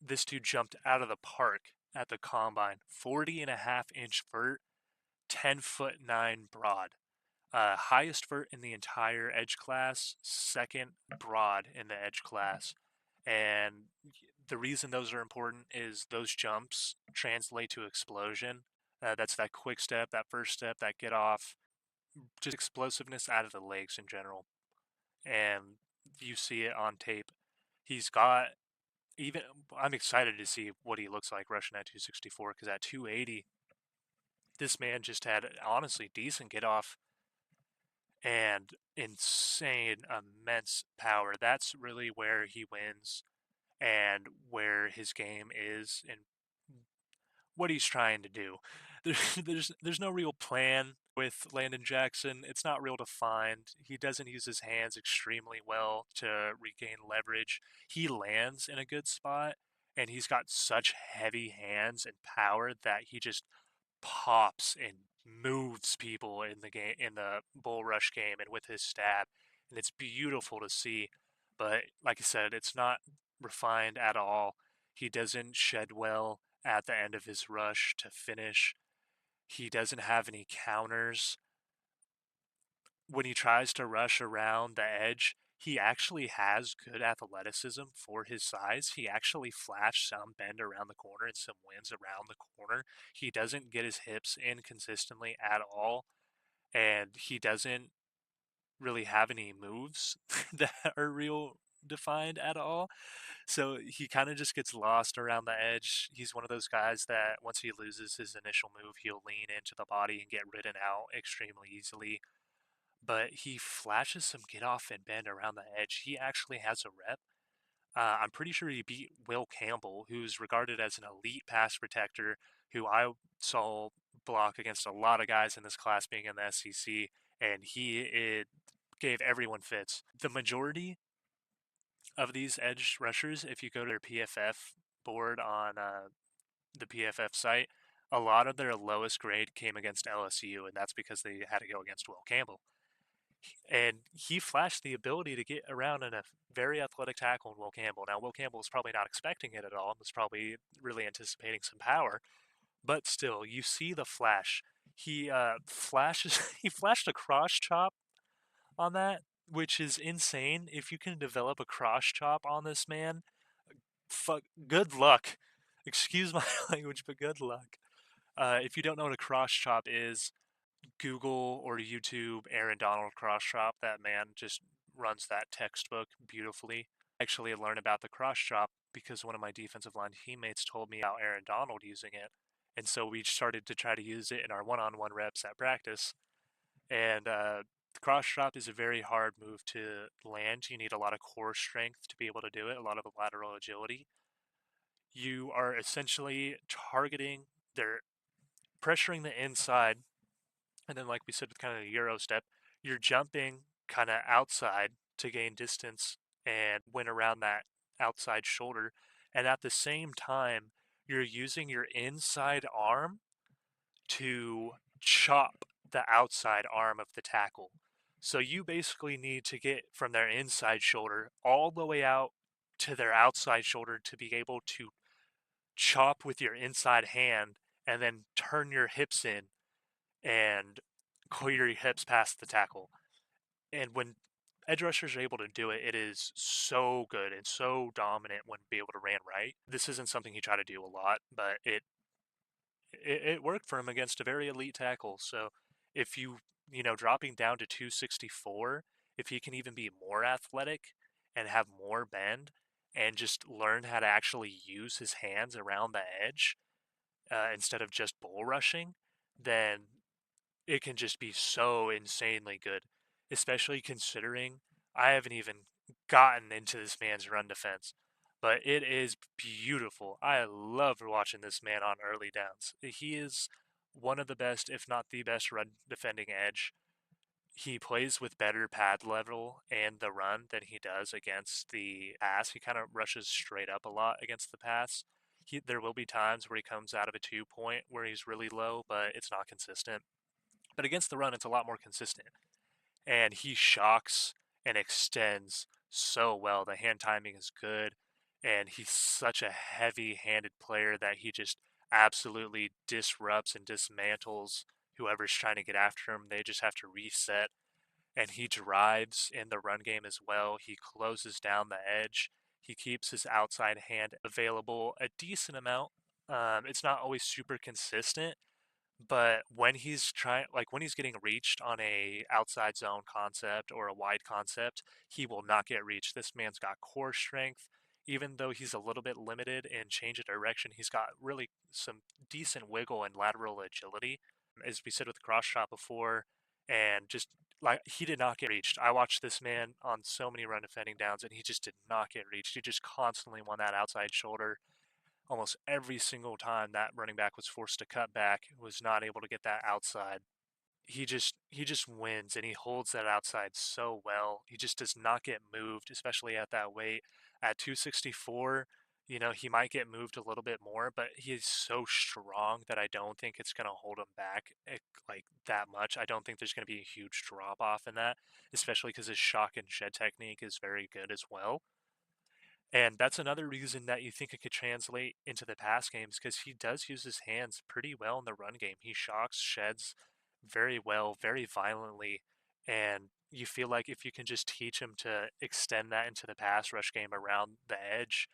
this dude jumped out of the park at the combine. 40.5-inch vert, 10'9" broad. Highest vert in the entire edge class, second broad in the edge class. And the reason those are important is those jumps translate to explosion. That's that quick step, that first step, that get off, just explosiveness out of the legs in general. And you see it on tape. He's got even. I'm excited to see what he looks like rushing at 264, because at 280, this man just had honestly decent get off and insane, immense power. That's really where he wins and where his game is and what he's trying to do. There's no real plan with Landon Jackson. It's not real defined. He doesn't use his hands extremely well to regain leverage. He lands in a good spot, and he's got such heavy hands and power that he just pops and moves people in the game, in the bull rush game, and with his stab, and it's beautiful to see. But like I said, it's not refined at all. He doesn't shed well at the end of his rush to finish. He doesn't have any counters. When he tries to rush around the edge, he actually has good athleticism for his size. He actually flashed some bend around the corner and some wins around the corner. He doesn't get his hips in consistently at all, and he doesn't really have any moves that are real defined at all. So he kind of just gets lost around the edge. He's one of those guys that once he loses his initial move, he'll lean into the body and get ridden out extremely easily. But he flashes some get off and bend around the edge. He actually has a rep. I'm pretty sure he beat Will Campbell, who's regarded as an elite pass protector, who I saw block against a lot of guys in this class being in the SEC, and it gave everyone fits. The majority of these edge rushers, if you go to their PFF board on the PFF site, a lot of their lowest grade came against LSU, and that's because they had to go against Will Campbell. And he flashed the ability to get around in a very athletic tackle in Will Campbell. Now, Will Campbell was probably not expecting it at all, and was probably really anticipating some power, but still, you see the flash. He flashes. He flashed a cross chop on that, which is insane. If you can develop a cross chop on this man, fuck, good luck. Excuse my language, but good luck. If you don't know what a cross chop is, Google or YouTube Aaron Donald cross chop. That man just runs that textbook beautifully. I actually learned about the cross chop because one of my defensive line teammates told me about Aaron Donald using it. And so we started to try to use it in our one-on-one reps at practice. And the cross chop is a very hard move to land. You need a lot of core strength to be able to do it, a lot of lateral agility. You are essentially targeting, they're pressuring the inside, and then, like we said, with kind of the Euro step, you're jumping kind of outside to gain distance and win around that outside shoulder. And at the same time, you're using your inside arm to chop the outside arm of the tackle. So you basically need to get from their inside shoulder all the way out to their outside shoulder to be able to chop with your inside hand and then turn your hips in and clear your hips past the tackle. And when edge rushers are able to do it, it is so good and so dominant when be able to ran right. This isn't something he tried to do a lot, but it worked for him against a very elite tackle. So if dropping down to 264, if he can even be more athletic and have more bend and just learn how to actually use his hands around the edge instead of just bull rushing, then it can just be so insanely good, especially considering I haven't even gotten into this man's run defense. But it is beautiful. I love watching this man on early downs. He is one of the best, if not the best, run defending edge. He plays with better pad level and the run than he does against the pass. He kind of rushes straight up a lot against the pass. There will be times where he comes out of a 2 point where he's really low, but it's not consistent. But against the run, it's a lot more consistent. And he shocks and extends so well. The hand timing is good. And he's such a heavy handed player that he just absolutely disrupts and dismantles whoever's trying to get after him. They just have to reset. And he drives in the run game as well. He closes down the edge. He keeps his outside hand available a decent amount. It's not always super consistent, but when he's when he's getting reached on a outside zone concept or a wide concept, he will not get reached. This man's got core strength. Even though he's a little bit limited in change of direction, he's got really some decent wiggle and lateral agility. As we said with the cross shot before, and just like he did not get reached. I watched this man on so many run defending downs, and he just did not get reached. He just constantly won that outside shoulder almost every single time that running back was forced to cut back, was not able to get that outside. He just wins, and he holds that outside so well. He just does not get moved, especially at that weight. At 264, he might get moved a little bit more, but he is so strong that I don't think it's going to hold him back like that much. I don't think there's going to be a huge drop off in that, especially because his shock and shed technique is very good as well. And that's another reason that you think it could translate into the pass games because he does use his hands pretty well in the run game. He shocks, sheds very well, very violently. And you feel like if you can just teach him to extend that into the pass rush game around the edge,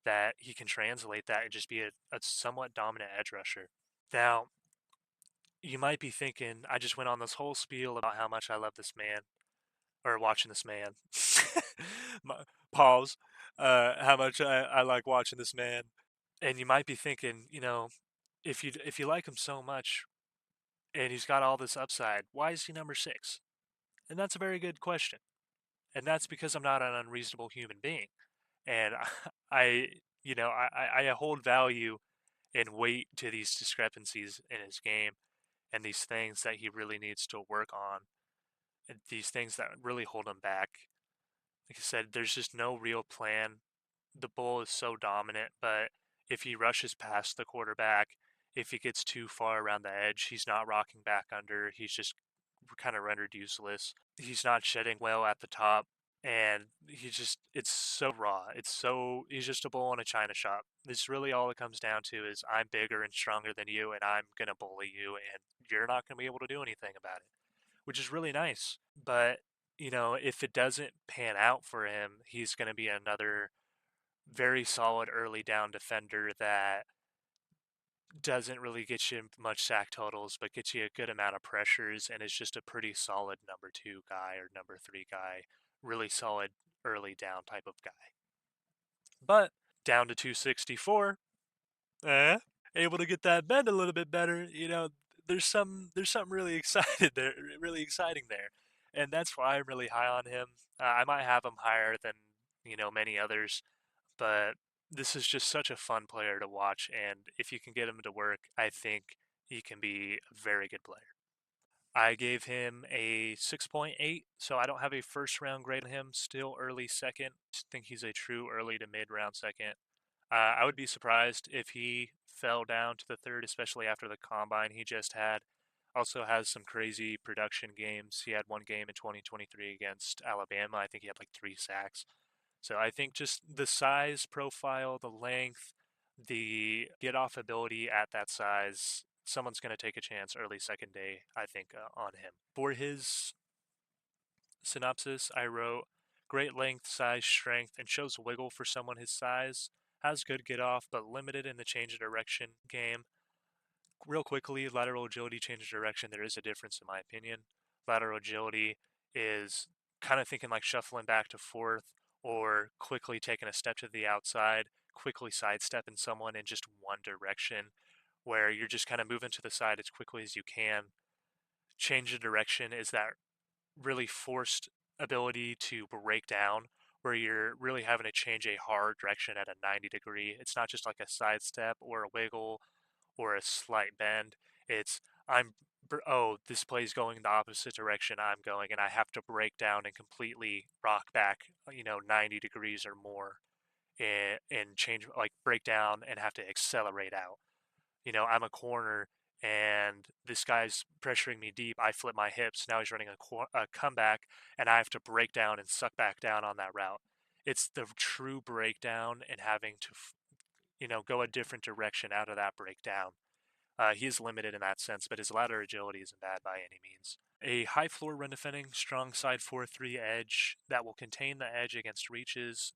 that he can translate that and just be a somewhat dominant edge rusher. Now, you might be thinking, I just went on this whole spiel about how much I love this man, or watching this man. Pause. How much I like watching this man. And you might be thinking, if you like him so much and he's got all this upside, why is he number 6? And that's a very good question. And that's because I'm not an unreasonable human being. And I I hold value and weight to these discrepancies in his game and these things that he really needs to work on, and these things that really hold him back. Like I said, there's just no real plan. The bull is so dominant, but if he rushes past the quarterback, if he gets too far around the edge, he's not rocking back under. He's just kind of rendered useless. He's not shedding well at the top, and it's so raw. He's just a bull in a china shop. This really all it comes down to is I'm bigger and stronger than you, and I'm going to bully you, and you're not going to be able to do anything about it, which is really nice. But, if it doesn't pan out for him, he's going to be another very solid early down defender that doesn't really get you much sack totals, but gets you a good amount of pressures and is just a pretty solid number two guy or number three guy, really solid early down type of guy. But down to 264, eh? Able to get that bend a little bit better. There's something really excited there, really exciting there, and that's why I'm really high on him. I might have him higher than many others, but this is just such a fun player to watch, and if you can get him to work, I think he can be a very good player. I gave him a 6.8, so I don't have a first round grade on him. Still early second. I think he's a true early to mid round second. I would be surprised if he fell down to the third, especially after the combine he just had. Also has some crazy production games. He had one game in 2023 against Alabama. I think he had like 3 sacks. So I think just the size profile, the length, the get off ability at that size, someone's going to take a chance early second day, I think, on him. For his synopsis, I wrote great length, size, strength, and shows wiggle for someone his size. Has good get off, but limited in the change of direction game. Real quickly, lateral agility, change of direction, there is a difference in my opinion. Lateral agility is kind of thinking like shuffling back to fourth or quickly taking a step to the outside, quickly sidestepping someone in just one direction, where you're just kind of moving to the side as quickly as you can. Change of direction is that really forced ability to break down, where you're really having to change a hard direction at a 90 degree. It's not just like a sidestep or a wiggle or a slight bend. It's I'm oh, this play's going the opposite direction I'm going, and I have to break down and completely rock back 90 degrees or more, and change, like break down and have to accelerate out. I'm a corner and this guy's pressuring me deep. I flip my hips. Now he's running a comeback, and I have to break down and suck back down on that route. It's the true breakdown and having to, go a different direction out of that breakdown. He is limited in that sense, but his lateral agility isn't bad by any means. A high floor run defending, strong side 4-3 edge that will contain the edge against reaches.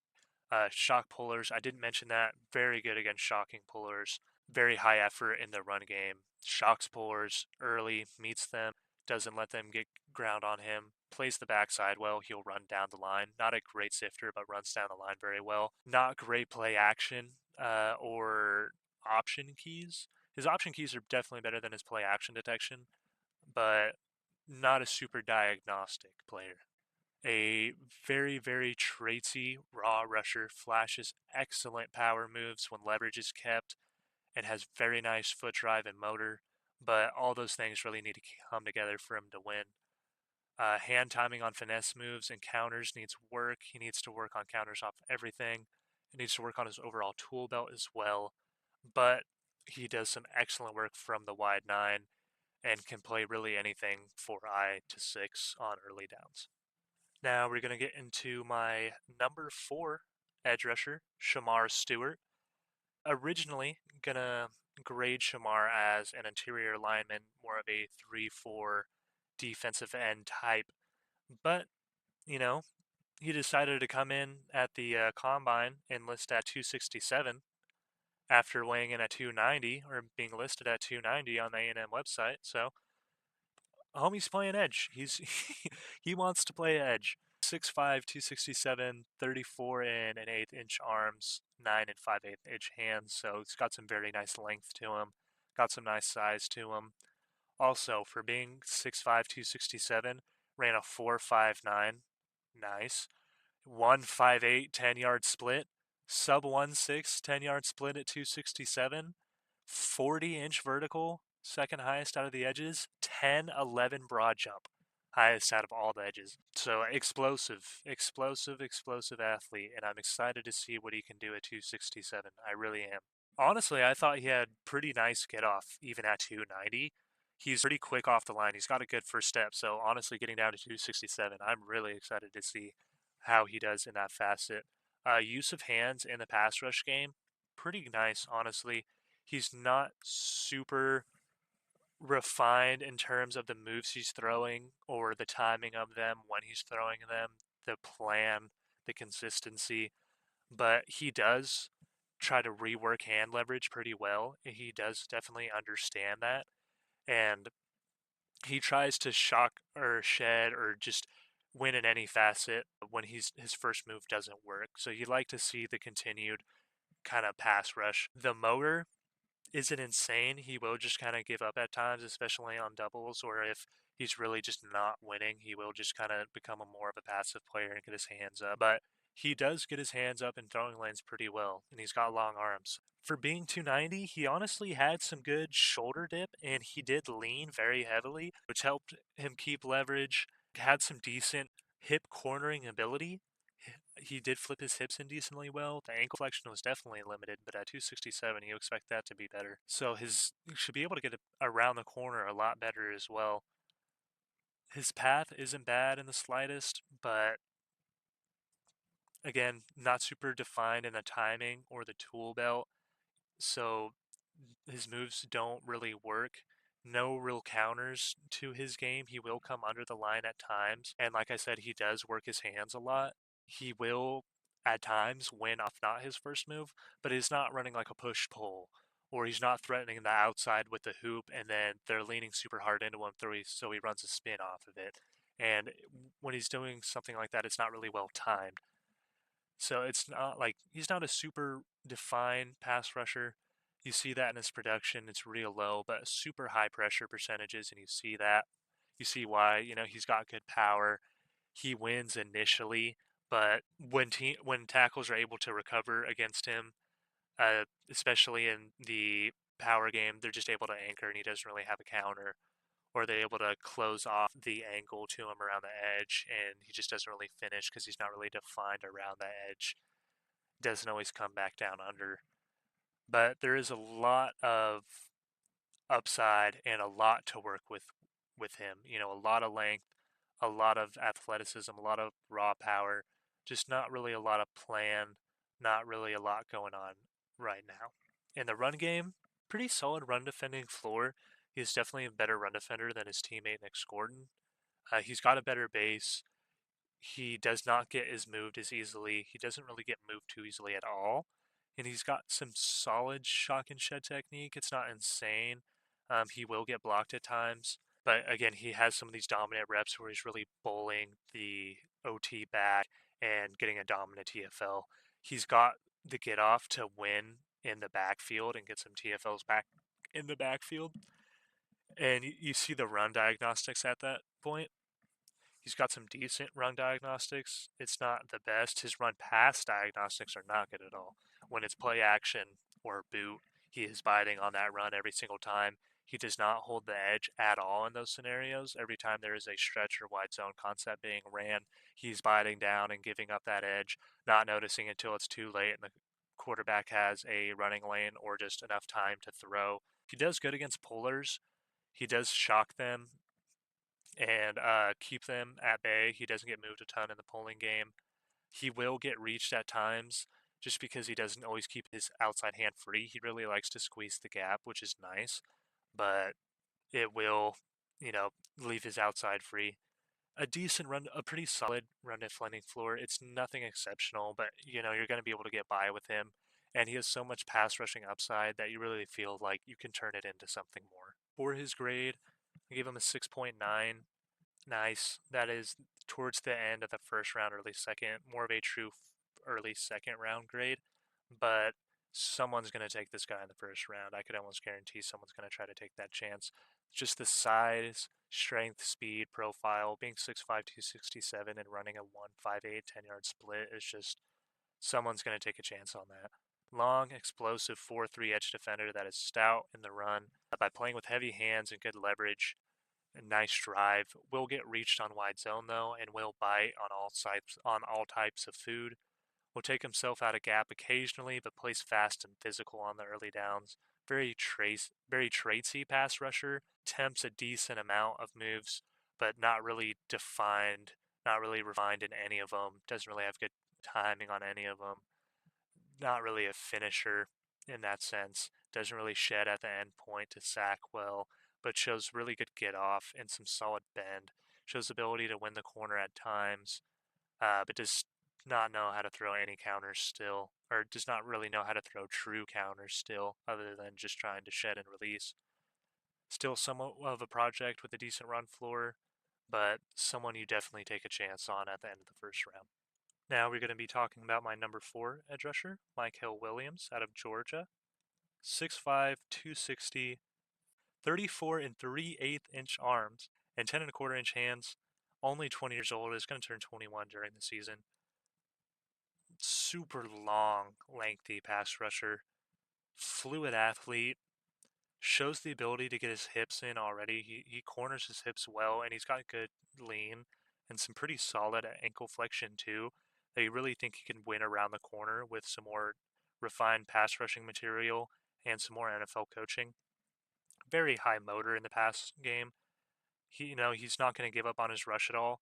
Shock pullers, I didn't mention that. Very good against shocking pullers. Very high effort in the run game. Shocks pullers early, meets them, doesn't let them get ground on him. Plays the backside well. He'll run down the line. Not a great sifter, but runs down the line very well. Not great play action or option keys. His option keys are definitely better than his play action detection, but not a super diagnostic player. A very, very traitsy raw rusher, flashes excellent power moves when leverage is kept, and has very nice foot drive and motor, but all those things really need to come together for him to win. Hand timing on finesse moves and counters needs work. He needs to work on counters off everything. He needs to work on his overall tool belt as well, but he does some excellent work from the wide nine and can play really anything 4i to 6 on early downs. Now we're going to get into my number 4 edge rusher, Shamar Stewart. Originally going to grade Shamar as an interior lineman, more of a 3-4 defensive end type, but, you know, he decided to come in at the combine and list at 267 after weighing in at 290, or being listed at 290 on the A&M website. So homie's playing edge. He wants to play edge. 6'5", 267, 34 and an eighth inch arms, 9 and 5/8 inch hands. So it's got some very nice length to him. Got some nice size to him. Also, for being 6'5", 267, ran a 4.59. Nice. 1.58 10-yard split. Sub 1.6 10-yard split at 267. 40-inch vertical, second highest out of the edges. 10-11 broad jump, highest out of all the edges. So explosive athlete, and I'm excited to see what he can do at 267. I really am. Honestly, I thought he had pretty nice get off even at 290. He's pretty quick off the line. He's got a good first step. So honestly, getting down to 267, I'm really excited to see how he does in that facet. Use of hands in the pass rush game, pretty nice, honestly. He's not super refined in terms of the moves he's throwing or the timing of them when he's throwing them, the plan, the consistency, but he does try to rework hand leverage pretty well. He does definitely understand that, and he tries to shock or shed or just win in any facet when his first move doesn't work. So you like to see the continued kind of pass rush. The motor isn't insane. He will just kind of give up at times, especially on doubles, or if he's really just not winning, he will just kind of become a more of a passive player and get his hands up. But he does get his hands up in throwing lanes pretty well, and he's got long arms. For being 290, he honestly had some good shoulder dip, and he did lean very heavily, which helped him keep leverage. Had some decent hip cornering ability. He did flip his hips in decently well. The ankle flexion was definitely limited, but at 267, you expect that to be better. So he should be able to get around the corner a lot better as well. His path isn't bad in the slightest, but again, not super defined in the timing or the tool belt. So his moves don't really work. No real counters to his game. He will come under the line at times. And like I said, he does work his hands a lot. He will at times win off not his first move, but he's not running like a push pull, or he's not threatening the outside with the hoop and then they're leaning super hard into him so he runs a spin off of it. And when he's doing something like that, it's not really well timed. So it's not like he's not a super defined pass rusher. You see that in his production, it's real low, but super high pressure percentages, and you see that. You see why, he's got good power. He wins initially, but when tackles are able to recover against him, especially in the power game, they're just able to anchor and he doesn't really have a counter, or they're able to close off the angle to him around the edge and he just doesn't really finish because he's not really defined around that edge. Doesn't always come back down under. But there is a lot of upside and a lot to work with him. A lot of length, a lot of athleticism, a lot of raw power, just not really a lot of plan, not really a lot going on right now. In the run game, pretty solid run defending floor. He's definitely a better run defender than his teammate Nick Gordon. He's got a better base. He does not get as moved as easily. He doesn't really get moved too easily at all. And he's got some solid shock and shed technique. It's not insane. He will get blocked at times. But again, he has some of these dominant reps where he's really bowling the OT back and getting a dominant TFL. He's got the get off to win in the backfield and get some TFLs back in the backfield. And you see the run diagnostics at that point. He's got some decent run diagnostics. It's not the best. His run pass diagnostics are not good at all. When it's play action or boot, he is biting on that run every single time. He does not hold the edge at all in those scenarios. Every time there is a stretch or wide zone concept being ran, he's biting down and giving up that edge, not noticing until it's too late and the quarterback has a running lane or just enough time to throw. He does good against pullers. He does shock them and keep them at bay. He doesn't get moved a ton in the pulling game. He will get reached at times just because he doesn't always keep his outside hand free. He really likes to squeeze the gap, which is nice, but it will, you know, leave his outside free. A decent run, a pretty solid run defending floor. It's nothing exceptional, but you're going to be able to get by with him. And he has so much pass rushing upside that you really feel like you can turn it into something more. For his grade, I gave him a 6.9. Nice. That is towards the end of the first round, early second, more of a true early second round grade. But someone's going to take this guy in the first round. I could almost guarantee someone's going to try to take that chance. Just the size, strength, speed, profile, being 6'5", 267 and running a 1.58 10-yard split is just someone's going to take a chance on that. Long, explosive 4-3 edge defender that is stout in the run. By playing with heavy hands and good leverage, a nice drive. Will get reached on wide zone though, and will bite on all types of food. will take himself out of gap occasionally, but plays fast and physical on the early downs. Very traitsy pass rusher, attempts a decent amount of moves, but not really defined, not really refined in any of them. Doesn't really have good timing on any of them. Not really a finisher in that sense. Doesn't really shed at the end point to sack well, but shows really good get off and some solid bend. Shows ability to win the corner at times, but does not know how to throw any counters still, or does not really know how to throw true counters still, other than just trying to shed and release. Still somewhat of a project with a decent run floor, but someone you definitely take a chance on at the end of the first round. Now we're going to be talking about my number 4 edge rusher, Michael Williams out of Georgia. 6'5", 260, 34 and 3/8 inch arms, and 10 and a quarter inch hands. Only 20 years old, is going to turn 21 during the season. Super long, lengthy pass rusher. Fluid athlete. Shows the ability to get his hips in already. He corners his hips well, and he's got good lean and some pretty solid ankle flexion too. That you really think he can win around the corner with some more refined pass rushing material and some more NFL coaching. Very high motor in the pass game. He's not going to give up on his rush at all.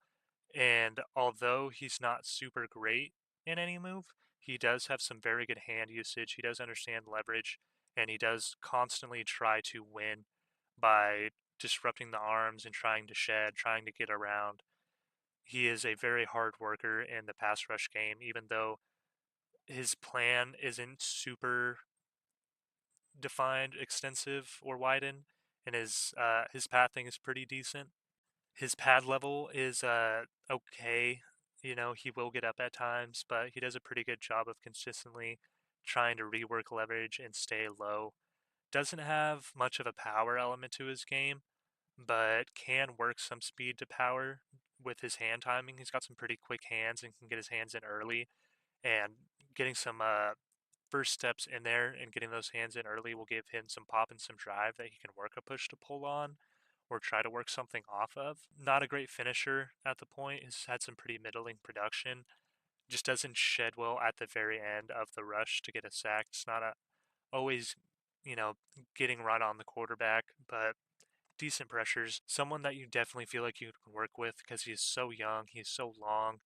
And although he's not super great in any move, he does have some very good hand usage. He does understand leverage, and he does constantly try to win by disrupting the arms and trying to shed, trying to get around. He is a very hard worker in the pass rush game, even though his plan isn't super defined, extensive, or widened, and his pathing is pretty decent. His pad level is okay. He will get up at times, but he does a pretty good job of consistently trying to rework leverage and stay low. Doesn't have much of a power element to his game, but can work some speed to power with his hand timing. He's got some pretty quick hands and can get his hands in early, and getting some first steps in there and getting those hands in early will give him some pop and some drive that he can work a push to pull on or try to work something off of. Not a great finisher at the point. He's had some pretty middling production. Just doesn't shed well at the very end of the rush to get a sack. It's not always, you know, getting right on the quarterback, but decent pressures. Someone that you definitely feel like you can work with because he's so young, he's so long.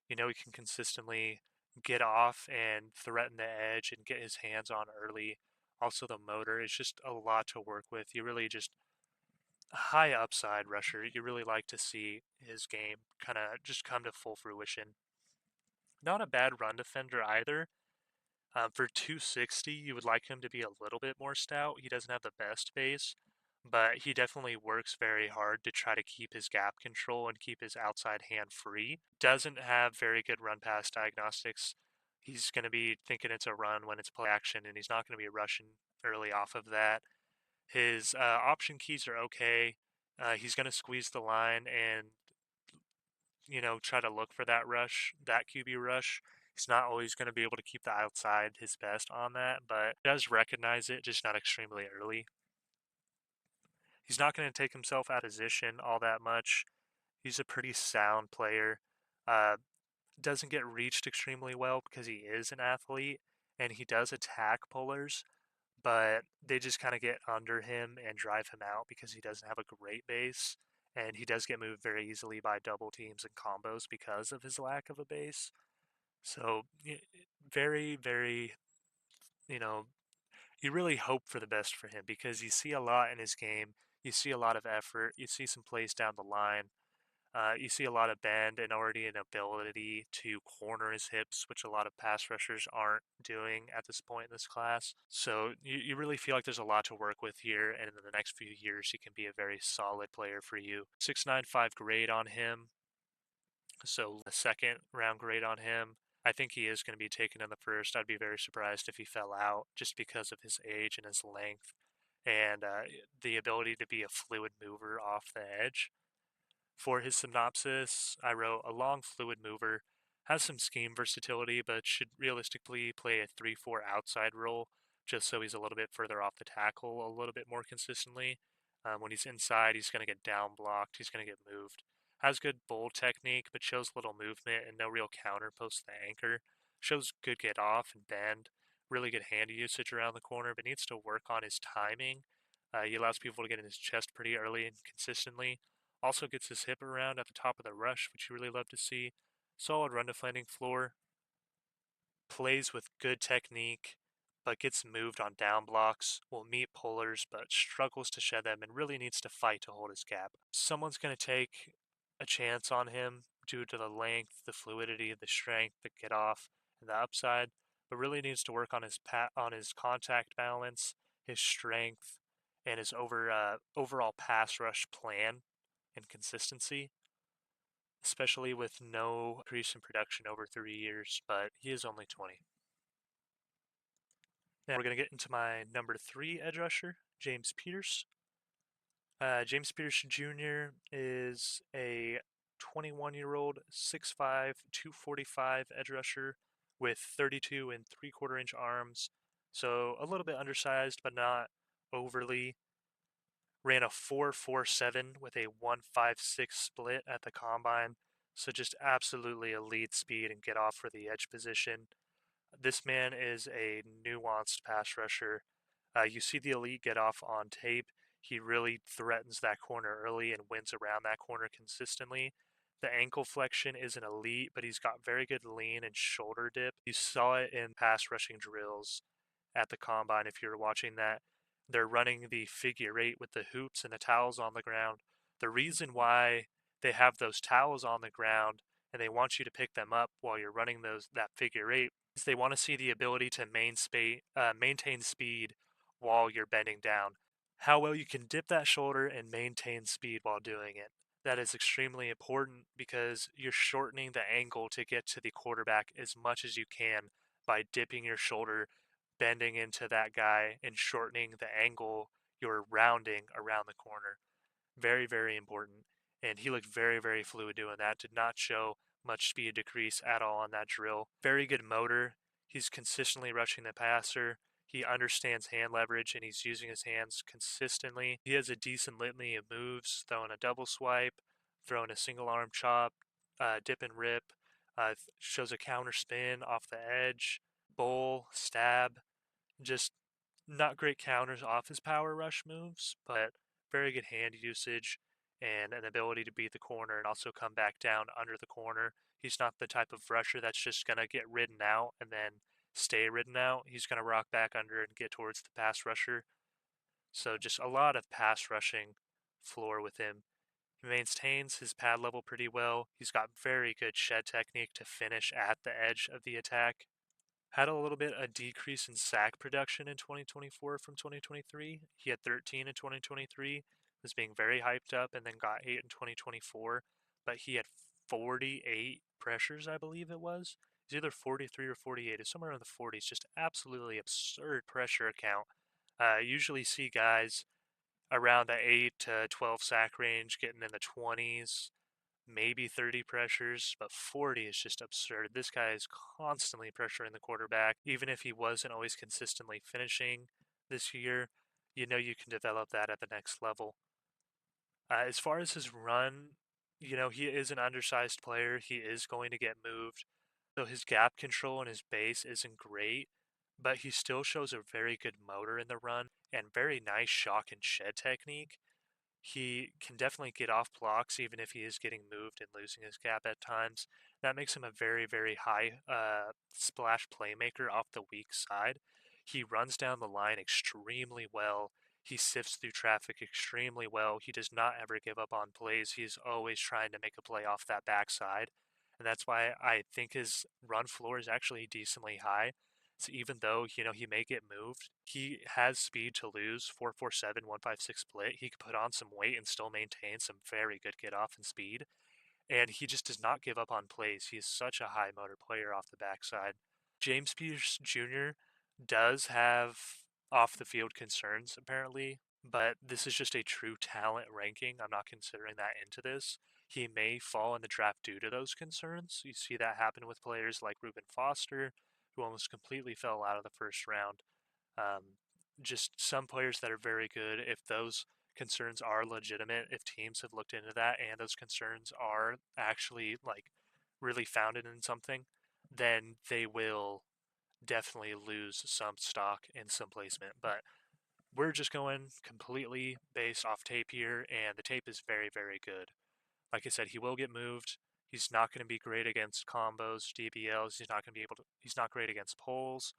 He can consistently get off and threaten the edge and get his hands on early. Also, the motor is just a lot to work with. You really just high upside rusher. You really like to see his game kind of just come to full fruition. Not a bad run defender either. For 260, you would like him to be a little bit more stout. He doesn't have the best base, but he definitely works very hard to try to keep his gap control and keep his outside hand free. Doesn't have very good run pass diagnostics. He's going to be thinking it's a run when it's play action, and he's not going to be rushing early off of that. His option keys are okay. He's going to squeeze the line and try to look for that rush, that QB rush. He's not always going to be able to keep the outside his best on that, but does recognize it, just not extremely early. He's not going to take himself out of position all that much. He's a pretty sound player. Uh, doesn't get reached extremely well because he is an athlete, and he does attack pullers, but they just kind of get under him and drive him out because he doesn't have a great base, and he does get moved very easily by double teams and combos because of his lack of a base. So very, very, you know, you really hope for the best for him because you see a lot in his game. You see a lot of effort. You see some plays down the line. You see a lot of bend and already an ability to corner his hips, which a lot of pass rushers aren't doing at this point in this class. So you really feel like there's a lot to work with here, and in the next few years, he can be a very solid player for you. 6.95 grade on him, so a second round grade on him. I think he is going to be taken in the first. I'd be very surprised if he fell out just because of his age and his length and the ability to be a fluid mover off the edge. For his synopsis, I wrote a long fluid mover, has some scheme versatility, but should realistically play a 3-4 outside role just so he's a little bit further off the tackle a little bit more consistently. When he's inside, he's going to get down blocked, he's going to get moved. Has good bull technique, but shows little movement and no real counter post the anchor. Shows good get off and bend, really good hand usage around the corner, but needs to work on his timing. He allows people to get in his chest pretty early and consistently. Also gets his hip around at the top of the rush, which you really love to see. Solid run defending floor. Plays with good technique, but gets moved on down blocks, will meet pullers, but struggles to shed them and really needs to fight to hold his gap. Someone's going to take a chance on him due to the length, the fluidity, the strength, the get off, and the upside, but really needs to work on his contact balance, his strength, and his overall pass rush plan and consistency, especially with no increase in production over 3 years, but he is only 20. Now we're going to get into my number 3 edge rusher, James Peters. James Peters Jr. is a 21-year-old, 6'5", 245 edge rusher with 32 and 3/4 inch arms. So a little bit undersized, but not overly. Ran a 4.47 with a 1.56 split at the combine. So just absolutely elite speed and get off for the edge position. This man is a nuanced pass rusher. You see the elite get off on tape. He really threatens that corner early and wins around that corner consistently. The ankle flexion isn't elite, but he's got very good lean and shoulder dip. You saw it in pass rushing drills at the combine if you're watching that. They're running the figure eight with the hoops and the towels on the ground. The reason why they have those towels on the ground and they want you to pick them up while you're running that figure eight is they want to see the ability to maintain speed while you're bending down. How well you can dip that shoulder and maintain speed while doing it. That is extremely important because you're shortening the angle to get to the quarterback as much as you can by dipping your shoulder, bending into that guy, and shortening the angle you're rounding around the corner. Very, very important. And he looked very, very fluid doing that. Did not show much speed decrease at all on that drill. Very good motor. He's consistently rushing the passer. He understands hand leverage and he's using his hands consistently. He has a decent litany of moves, throwing a double swipe, throwing a single arm chop, dip and rip, shows a counter spin off the edge, bowl, stab. Just not great counters off his power rush moves, but very good hand usage and an ability to beat the corner and also come back down under the corner. He's not the type of rusher that's just going to get ridden out and then stay ridden out. He's going to rock back under and get towards the pass rusher. So just a lot of pass rushing floor with him. He maintains his pad level pretty well. He's got very good shed technique to finish at the edge of the attack. Had a little bit a decrease in sack production in 2024 from 2023. He had 13 in 2023, was being very hyped up, and then got 8 in 2024. But he had 48 pressures, I believe it was. It's either 43 or 48. It's somewhere in the 40s. Just absolutely absurd pressure account. Usually see guys around the 8 to 12 sack range getting in the 20s, maybe 30 pressures, but 40 is just absurd. This guy is constantly pressuring the quarterback. Even if he wasn't always consistently finishing this year, you know you can develop that at the next level. As far as his run, you know, he is an undersized player. He is going to get moved. So his gap control and his base isn't great, but he still shows a very good motor in the run and very nice shock and shed technique. He can definitely get off blocks even if he is getting moved and losing his gap at times. That makes him a very, very high splash playmaker off the weak side. He runs down the line extremely well. He sifts through traffic extremely well. He does not ever give up on plays. He's always trying to make a play off that backside. And that's why I think his run floor is actually decently high. So even though, you know, he may get moved, he has speed to lose. 4.47, 1.56 split. He could put on some weight and still maintain some very good get off and speed. And he just does not give up on plays. He's such a high motor player off the backside. James Peters Jr. does have off the field concerns, apparently, but this is just a true talent ranking. I'm not considering that into this. He may fall in the draft due to those concerns. You see that happen with players like Reuben Foster, who almost completely fell out of the first round. Just some players that are very good, if those concerns are legitimate, if teams have looked into that and those concerns are actually like really founded in something, then they will definitely lose some stock in some placement. But we're just going completely based off tape here, and the tape is very, very good. Like I said, he will get moved. He's not going to be great against combos, DBLs. He's not going to be able to. He's not great against pulls.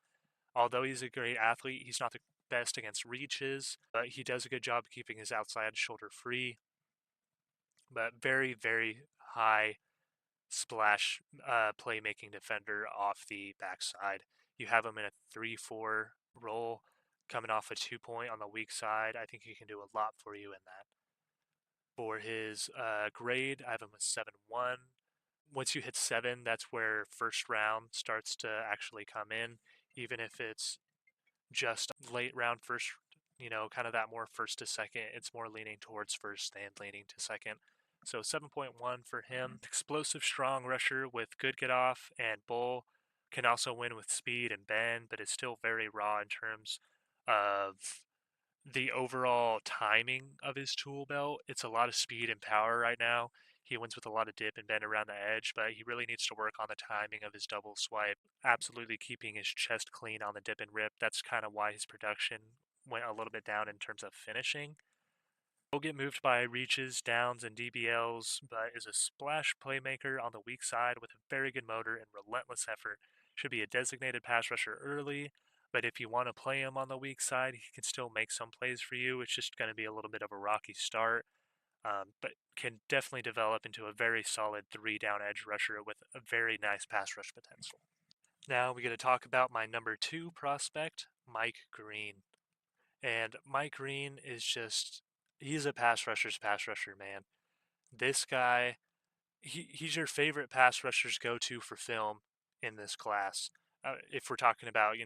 Although he's a great athlete, he's not the best against reaches. But he does a good job of keeping his outside shoulder free. But very, very high splash playmaking defender off the backside. You have him in a 3-4 role coming off a 2 point on the weak side. I think he can do a lot for you in that. For his grade, I have him a 7-1. Once you hit 7, that's where first round starts to actually come in, even if it's just late round first, kind of that more first to second. It's more leaning towards first and leaning to second. So 7.1 for him. Explosive, strong rusher with good get off and bull. Can also win with speed and bend, but is still very raw in terms of the overall timing of his tool belt. It's a lot of speed and power right now. He wins with a lot of dip and bend around the edge, but he really needs to work on the timing of his double swipe. Absolutely keeping his chest clean on the dip and rip. That's kind of why his production went a little bit down in terms of finishing. He'll get moved by reaches, downs, and DBLs, but is a splash playmaker on the weak side with a very good motor and relentless effort. Should be a designated pass rusher early, but if you want to play him on the weak side, he can still make some plays for you. It's just going to be a little bit of a rocky start, but can definitely develop into a very solid 3-down edge rusher with a very nice pass rush potential. Now we get to talk about my number 2 prospect, Mike Green. And Mike Green is just, he's a pass rusher's pass rusher, man. This guy, he's your favorite pass rusher's go to for film in this class. If we're talking about,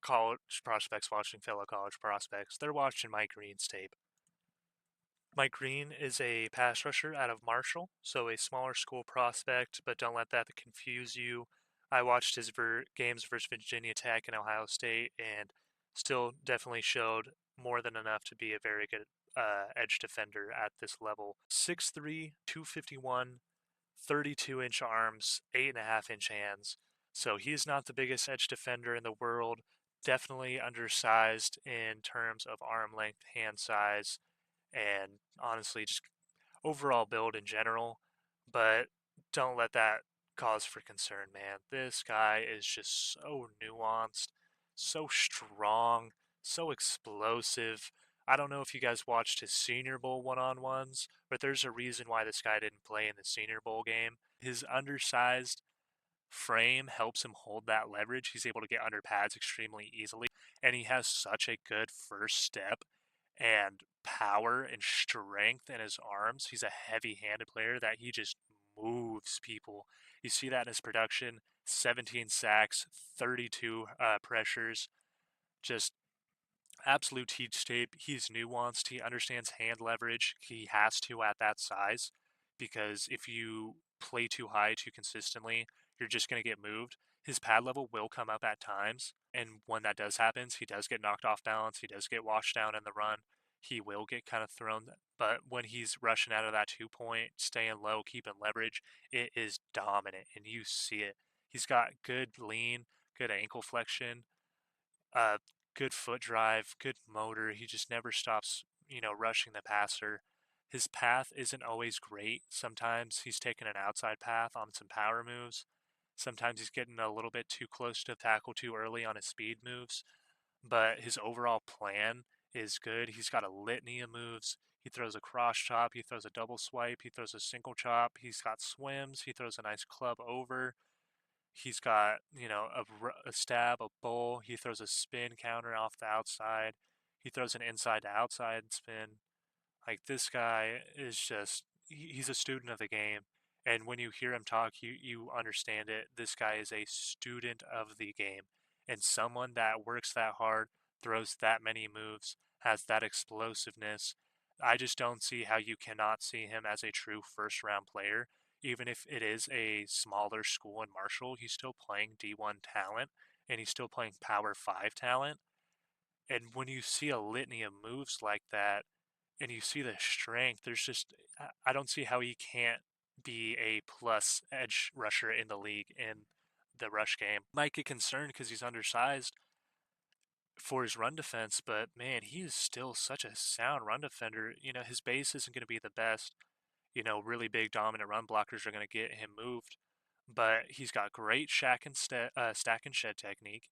college prospects watching fellow college prospects, they're watching Mike Green's tape. Mike Green is a pass rusher out of Marshall, so a smaller school prospect, but don't let that confuse you. I watched his games versus Virginia Tech and Ohio State, and still definitely showed more than enough to be a very good edge defender at this level. 6'3", 251, 32-inch arms, 8.5-inch hands. So he's not the biggest edge defender in the world. Definitely undersized in terms of arm length, hand size, and honestly just overall build in general. But don't let that cause for concern, man. This guy is just so nuanced, so strong, so explosive. I don't know if you guys watched his Senior Bowl one-on-ones, but there's a reason why this guy didn't play in the Senior Bowl game. His undersized frame helps him hold that leverage. He's able to get under pads extremely easily, and he has such a good first step and power and strength in his arms. He's a heavy-handed player that he just moves people. You see that in his production: 17 sacks, 32 pressures, just absolute teach tape. He's nuanced. He understands hand leverage. He has to at that size, because if you play too high too consistently, you're just going to get moved. His pad level will come up at times, and when that does happen, he does get knocked off balance. He does get washed down in the run. He will get kind of thrown, but when he's rushing out of that 2 point, staying low, keeping leverage, it is dominant, and you see it. He's got good lean, good ankle flexion, uh, good foot drive, good motor. He just never stops, rushing the passer. His path isn't always great. Sometimes he's taking an outside path on some power moves. Sometimes he's getting a little bit too close to the tackle too early on his speed moves. But his overall plan is good. He's got a litany of moves. He throws a cross chop. He throws a double swipe. He throws a single chop. He's got swims. He throws a nice club over. He's got, a stab, a bull. He throws a spin counter off the outside. He throws an inside to outside spin. Like, this guy is just, he's a student of the game. And when you hear him talk, you understand it. This guy is a student of the game. And someone that works that hard, throws that many moves, has that explosiveness. I just don't see how you cannot see him as a true first round player. Even if it is a smaller school in Marshall, he's still playing D1 talent, and he's still playing Power 5 talent. And when you see a litany of moves like that, and you see the strength, there's just, I don't see how he can't be a plus edge rusher in the league. And the rush game. Might get concerned because he's undersized for his run defense, but man, he is still such a sound run defender. His base isn't going to be the best. Really big dominant run blockers are going to get him moved, but he's got great stack and shed technique.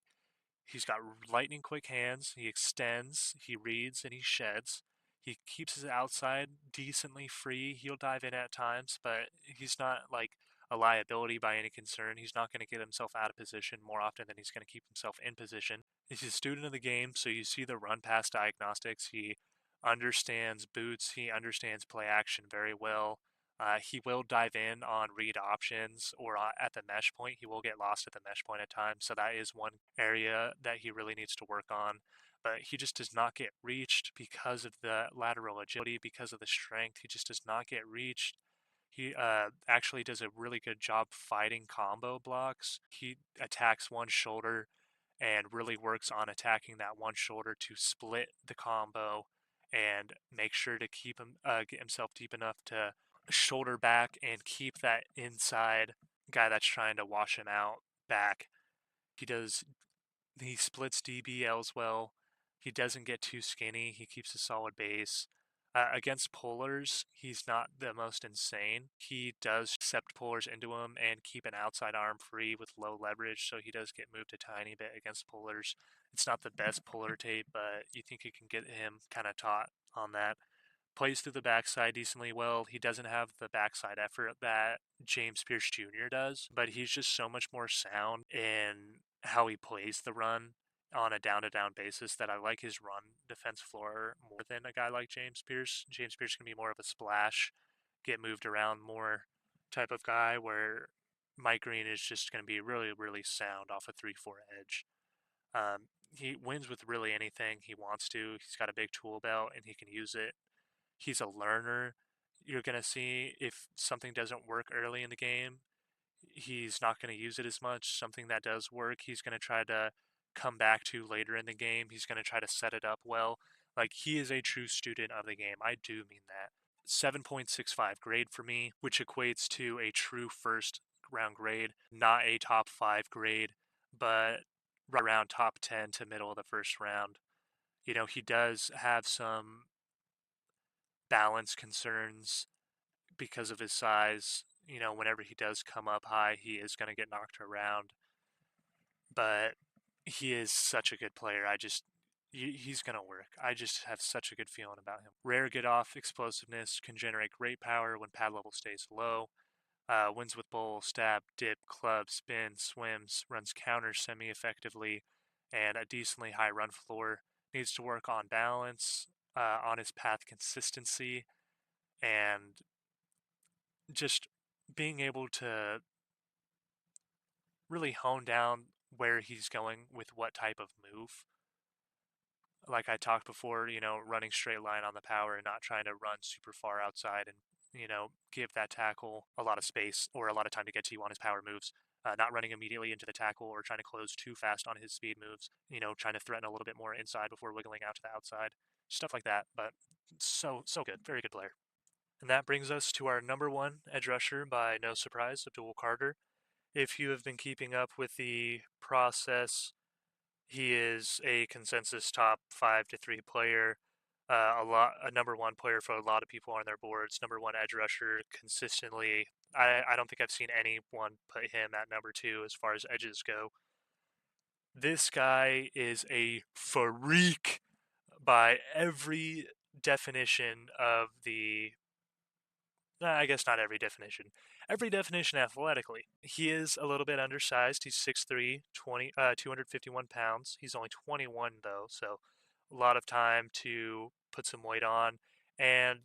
He's got lightning quick hands. He extends, he reads, and he sheds. He keeps his outside decently free. He'll dive in at times, but he's not like a liability by any concern. He's not going to get himself out of position more often than he's going to keep himself in position. He's a student of the game, so you see the run pass diagnostics. He understands boots. He understands play action very well. He will dive in on read options or at the mesh point. He will get lost at the mesh point at times. So that is one area that he really needs to work on. But he just does not get reached because of the lateral agility, because of the strength. He just does not get reached. He actually does a really good job fighting combo blocks. He attacks one shoulder and really works on attacking that one shoulder to split the combo and make sure to get himself deep enough to shoulder back and keep that inside guy that's trying to wash him out back. He splits DBLs well. He doesn't get too skinny. He keeps a solid base. Against pullers, he's not the most insane. He does accept pullers into him and keep an outside arm free with low leverage, so he does get moved a tiny bit against pullers. It's not the best puller tape, but you think you can get him kind of taught on that. Plays through the backside decently well. He doesn't have the backside effort that James Pierce Jr. does, but he's just so much more sound in how he plays the run on a down-to-down basis that I like his run defense floor more than a guy like James Pierce. James Pierce can be more of a splash, get moved around more type of guy, where Mike Green is just going to be really, really sound off a 3-4 edge. He wins with really anything he wants to. He's got a big tool belt and he can use it. He's a learner. You're going to see if something doesn't work early in the game, he's not going to use it as much. Something that does work, he's going to try to come back to later in the game. He's going to try to set it up well. Like, he is a true student of the game. I do mean that. 7.65 grade for me, which equates to a true first round grade, not a top 5 grade, but right around top 10 to middle of the first round. He does have some balance concerns because of his size. Whenever he does come up high, he is going to get knocked around. But he is such a good player. He's going to work. I just have such a good feeling about him. Rare get off explosiveness, can generate great power when pad level stays low. Wins with bowl, stab, dip, club, spin, swims, runs counters semi-effectively, and a decently high run floor. Needs to work on balance, on his path consistency, and just being able to really hone down where he's going with what type of move. Like I talked before, running straight line on the power and not trying to run super far outside and, give that tackle a lot of space or a lot of time to get to you on his power moves. Not running immediately into the tackle or trying to close too fast on his speed moves, trying to threaten a little bit more inside before wiggling out to the outside. Stuff like that, but so good. Very good player. And that brings us to our number one edge rusher by no surprise, Abdul Carter. If you have been keeping up with the process, he is a consensus top 5 to 3 player. A number one player for a lot of people on their boards. Number one edge rusher consistently. I don't think I've seen anyone put him at number 2 as far as edges go. This guy is a freak by every definition of the I guess not every definition. Every definition athletically. He is a little bit undersized. He's 6'3", 251 pounds. He's only 21, though, so a lot of time to put some weight on. And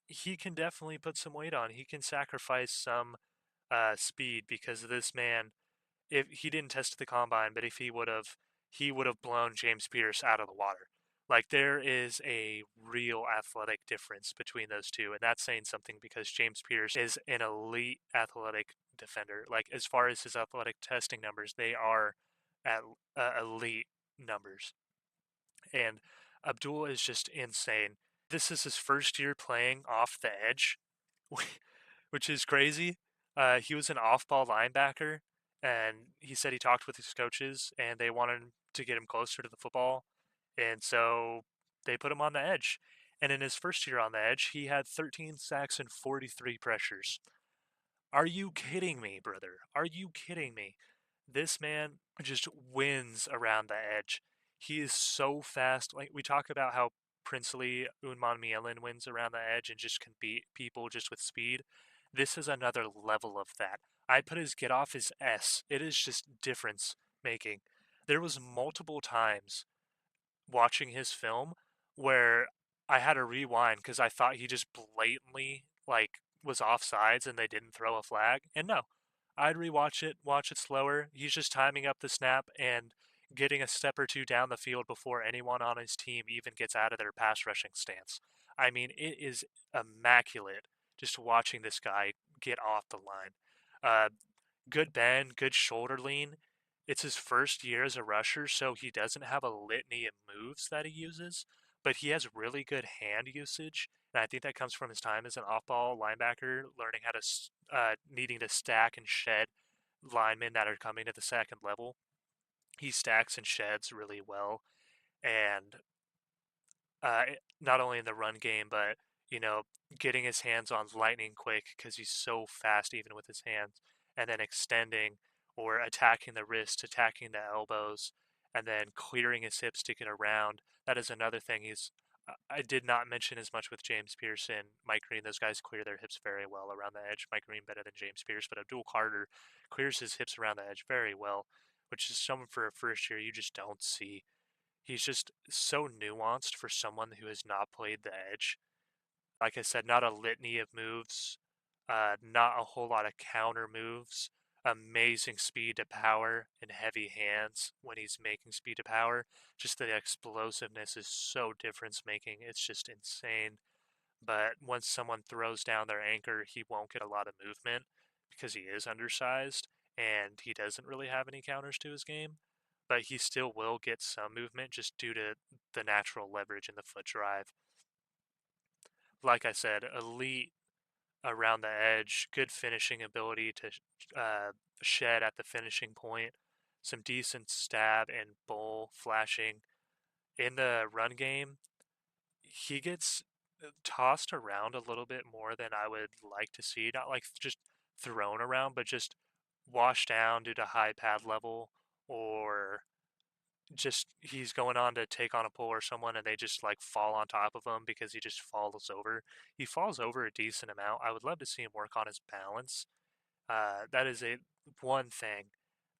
he can definitely put some weight on. He can sacrifice some speed because this man, if he didn't test the combine, but if he would have blown James Pierce out of the water. Like, there is a real athletic difference between those two, and that's saying something because James Pierce is an elite athletic defender. Like, as far as his athletic testing numbers, they are at elite numbers. And Abdul is just insane. This is his first year playing off the edge, which is crazy. He was an off-ball linebacker, and he said he talked with his coaches and they wanted to get him closer to the football, and so they put him on the edge. And in his first year on the edge, he had 13 sacks and 43 pressures. Are you kidding me, brother? Are you kidding me? This man just wins around the edge. He is so fast. Like we talk about how Princely Unman wins around the edge and just can beat people just with speed. This is another level of that. I put his get off his S. It is just difference making. There was multiple times watching his film where I had to rewind because I thought he just blatantly like was offsides and they didn't throw a flag. And no, I'd rewatch it, watch it slower. He's just timing up the snap and getting a step or two down the field before anyone on his team even gets out of their pass rushing stance. I mean, it is immaculate just watching this guy get off the line. Uh, Good bend, good shoulder lean. It's his first year as a rusher, so he doesn't have a litany of moves that he uses, but he has really good hand usage. And I think that comes from his time as an off-ball linebacker, learning how to needing to stack and shed linemen that are coming to the second level. He stacks and sheds really well, and not only in the run game, but you know, getting his hands on lightning quick because he's so fast even with his hands, and then extending or attacking the wrist, attacking the elbows, and then clearing his hips to get around. That is another thing. I did not mention as much with James Pearson, Mike Green. Those guys clear their hips very well around the edge. Mike Green better than James Pierce, but Abdul Carter clears his hips around the edge very well, which is someone for a first year you just don't see. He's just so nuanced for someone who has not played the edge. Like I said, not a litany of moves, not a whole lot of counter moves. Amazing speed to power and heavy hands when he's making speed to power. Just the explosiveness is so difference making. It's just insane. But once someone throws down their anchor, he won't get a lot of movement because he is undersized and he doesn't really have any counters to his game. But he still will get some movement just due to the natural leverage in the foot drive. Like I said, elite around the edge, good finishing ability to shed at the finishing point, some decent stab and bowl flashing. In the run game, he gets tossed around a little bit more than I would like to see. Not like just thrown around, but just washed down due to high pad level, or just he's going on to take on a pull or someone and they just like fall on top of him because he just falls over. He falls over a decent amount. I would love to see him work on his balance. That is a one thing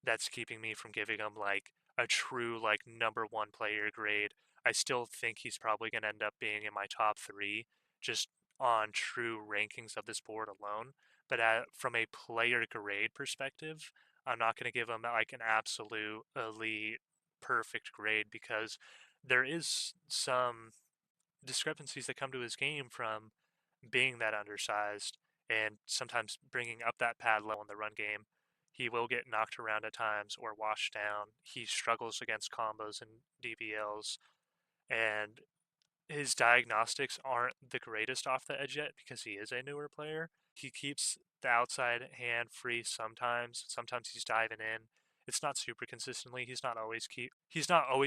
that's keeping me from giving him like a true like number one player grade. I still think he's probably going to end up being in my top three just on true rankings of this board alone. But from a player grade perspective, I'm not going to give him like an absolute elite perfect grade because there is some discrepancies that come to his game from being that undersized and sometimes bringing up that pad level in the run game. He will get knocked around at times or washed down. He struggles against combos and DBLs, and his diagnostics aren't the greatest off the edge yet because he is a newer player. He keeps the outside hand free sometimes. Sometimes he's diving in. It's not super consistently. He's not always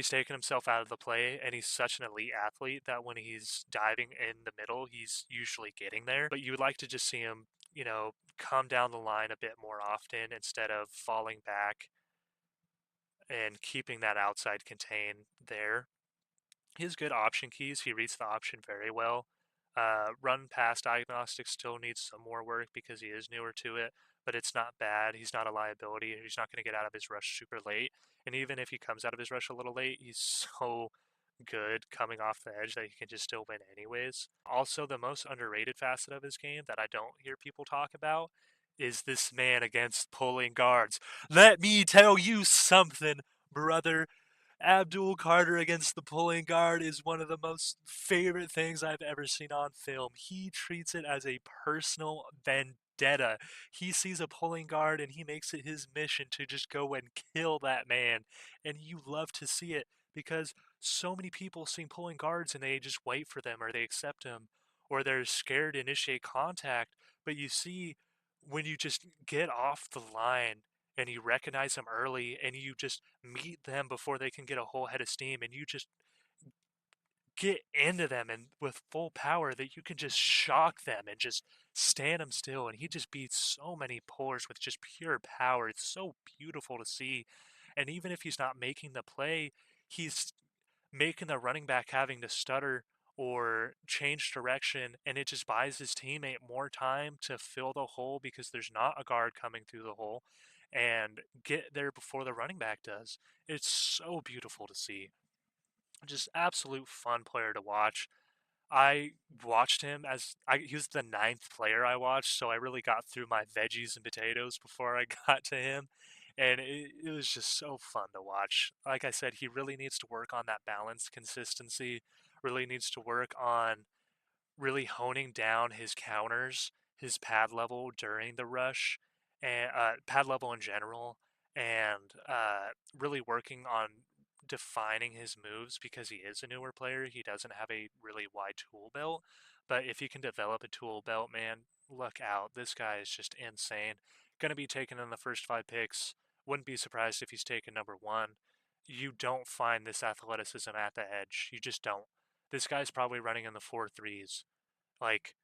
taking himself out of the play, and he's such an elite athlete that when he's diving in the middle, he's usually getting there. But you would like to just see him, come down the line a bit more often instead of falling back and keeping that outside contain there. He has good option keys. He reads the option very well. Run pass diagnostics still needs some more work because he is newer to it, but it's not bad. He's not a liability. He's not going to get out of his rush super late. And even if he comes out of his rush a little late, he's so good coming off the edge that he can just still win anyways. Also, the most underrated facet of his game that I don't hear people talk about is this man against pulling guards. Let me tell you something, brother. Abdul Carter against the pulling guard is one of the most favorite things I've ever seen on film. He treats it as a personal vendetta. He sees a pulling guard and he makes it his mission to just go and kill that man. And you love to see it because so many people see pulling guards and they just wait for them or they accept them or they're scared to initiate contact. But you see, when you just get off the line and you recognize them early and you just meet them before they can get a whole head of steam, and you just get into them and with full power that you can just shock them and just stand them still. And he just beats so many pullers with just pure power. It's so beautiful to see. And even if he's not making the play, he's making the running back having to stutter or change direction, and it just buys his teammate more time to fill the hole because there's not a guard coming through the hole and get there before the running back does. It's so beautiful to see. Just absolute fun player to watch. I watched him he was the ninth player I watched, so I really got through my veggies and potatoes before I got to him. And it was just so fun to watch. Like I said, he really needs to work on that balance consistency, really needs to work on really honing down his counters, his pad level during the rush, and pad level in general, and really working on defining his moves because he is a newer player. He doesn't have a really wide tool belt, but if he can develop a tool belt, man, look out. This guy is just insane. Going to be taken in the first 5 picks. Wouldn't be surprised if he's taken number 1. You don't find this athleticism at the edge. You just don't. This guy's probably running in the 4.3s. Like,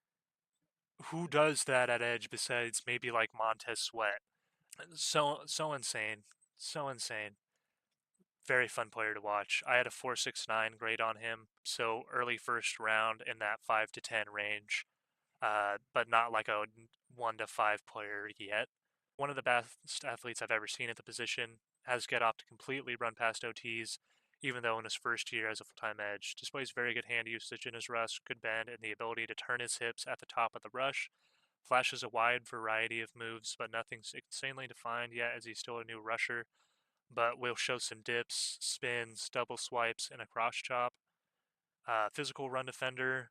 who does that at edge besides maybe like Montez Sweat? So insane, so insane. Very fun player to watch. I had a 4.69 grade on him, so early first round in that 5 to 10 range, but not like a 1 to 5 player yet. One of the best athletes I've ever seen at the position. Has get off to completely run past OTs, even though in his first year as a full-time edge. Displays very good hand usage in his rush, good bend, and the ability to turn his hips at the top of the rush. Flashes a wide variety of moves, but nothing's insanely defined yet as he's still a new rusher. But will show some dips, spins, double swipes, and a cross chop. Physical run defender,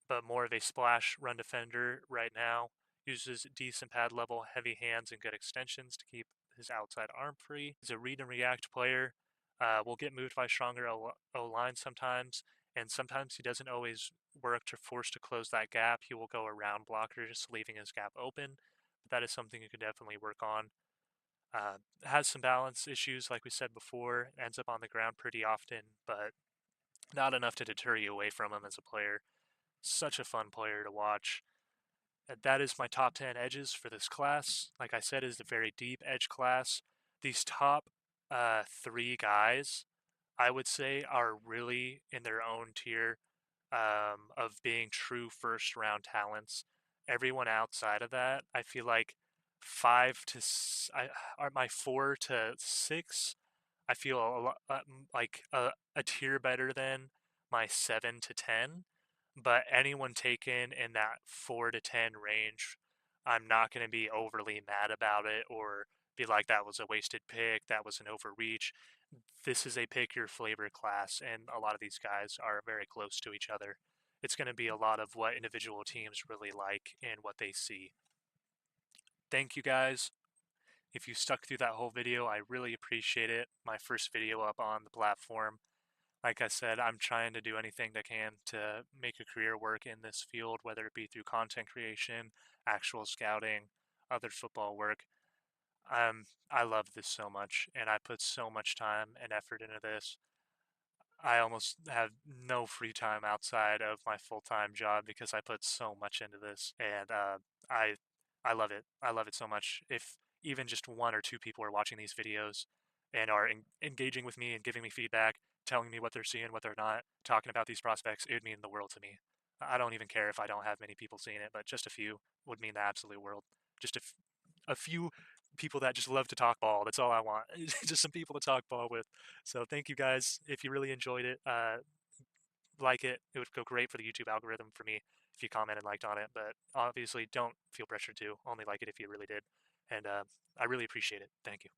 but more of a splash run defender right now. Uses decent pad level, heavy hands, and good extensions to keep his outside arm free. He's a read and react player. Will get moved by stronger O-line sometimes, and sometimes he doesn't always work to force to close that gap. He will go around blockers, leaving his gap open. But that is something you could definitely work on. Has some balance issues, like we said before. Ends up on the ground pretty often, but not enough to deter you away from him as a player. Such a fun player to watch. That is my top 10 edges for this class. Like I said, is a very deep edge class. These top 3 guys, I would say, are really in their own tier of being true first round talents. Everyone outside of that, I feel like are my 4 to 6. I feel a lot like a tier better than my 7 to 10. But anyone taken in that 4 to 10 range, I'm not going to be overly mad about it or be like that was a wasted pick, that was an overreach. This is a pick your flavor class, and a lot of these guys are very close to each other. It's going to be a lot of what individual teams really like and what they see. Thank you guys. If you stuck through that whole video, I really appreciate it. My first video up on the platform. Like I said, I'm trying to do anything I can to make a career work in this field, whether it be through content creation, actual scouting, other football work. I love this so much, and I put so much time and effort into this. I almost have no free time outside of my full-time job because I put so much into this, and I I love it. I love it so much. If even just 1 or 2 people are watching these videos and are engaging with me and giving me feedback, telling me what they're seeing, what they're not, talking about these prospects, it would mean the world to me. I don't even care if I don't have many people seeing it, but just a few would mean the absolute world. Just a few people that just love to talk ball. That's all I want. Just some people to talk ball with. So thank you guys. If you really enjoyed it, like it. It would go great for the YouTube algorithm for me if you commented and liked on it. But obviously, don't feel pressured to. Only like it if you really did. And I really appreciate it. Thank you.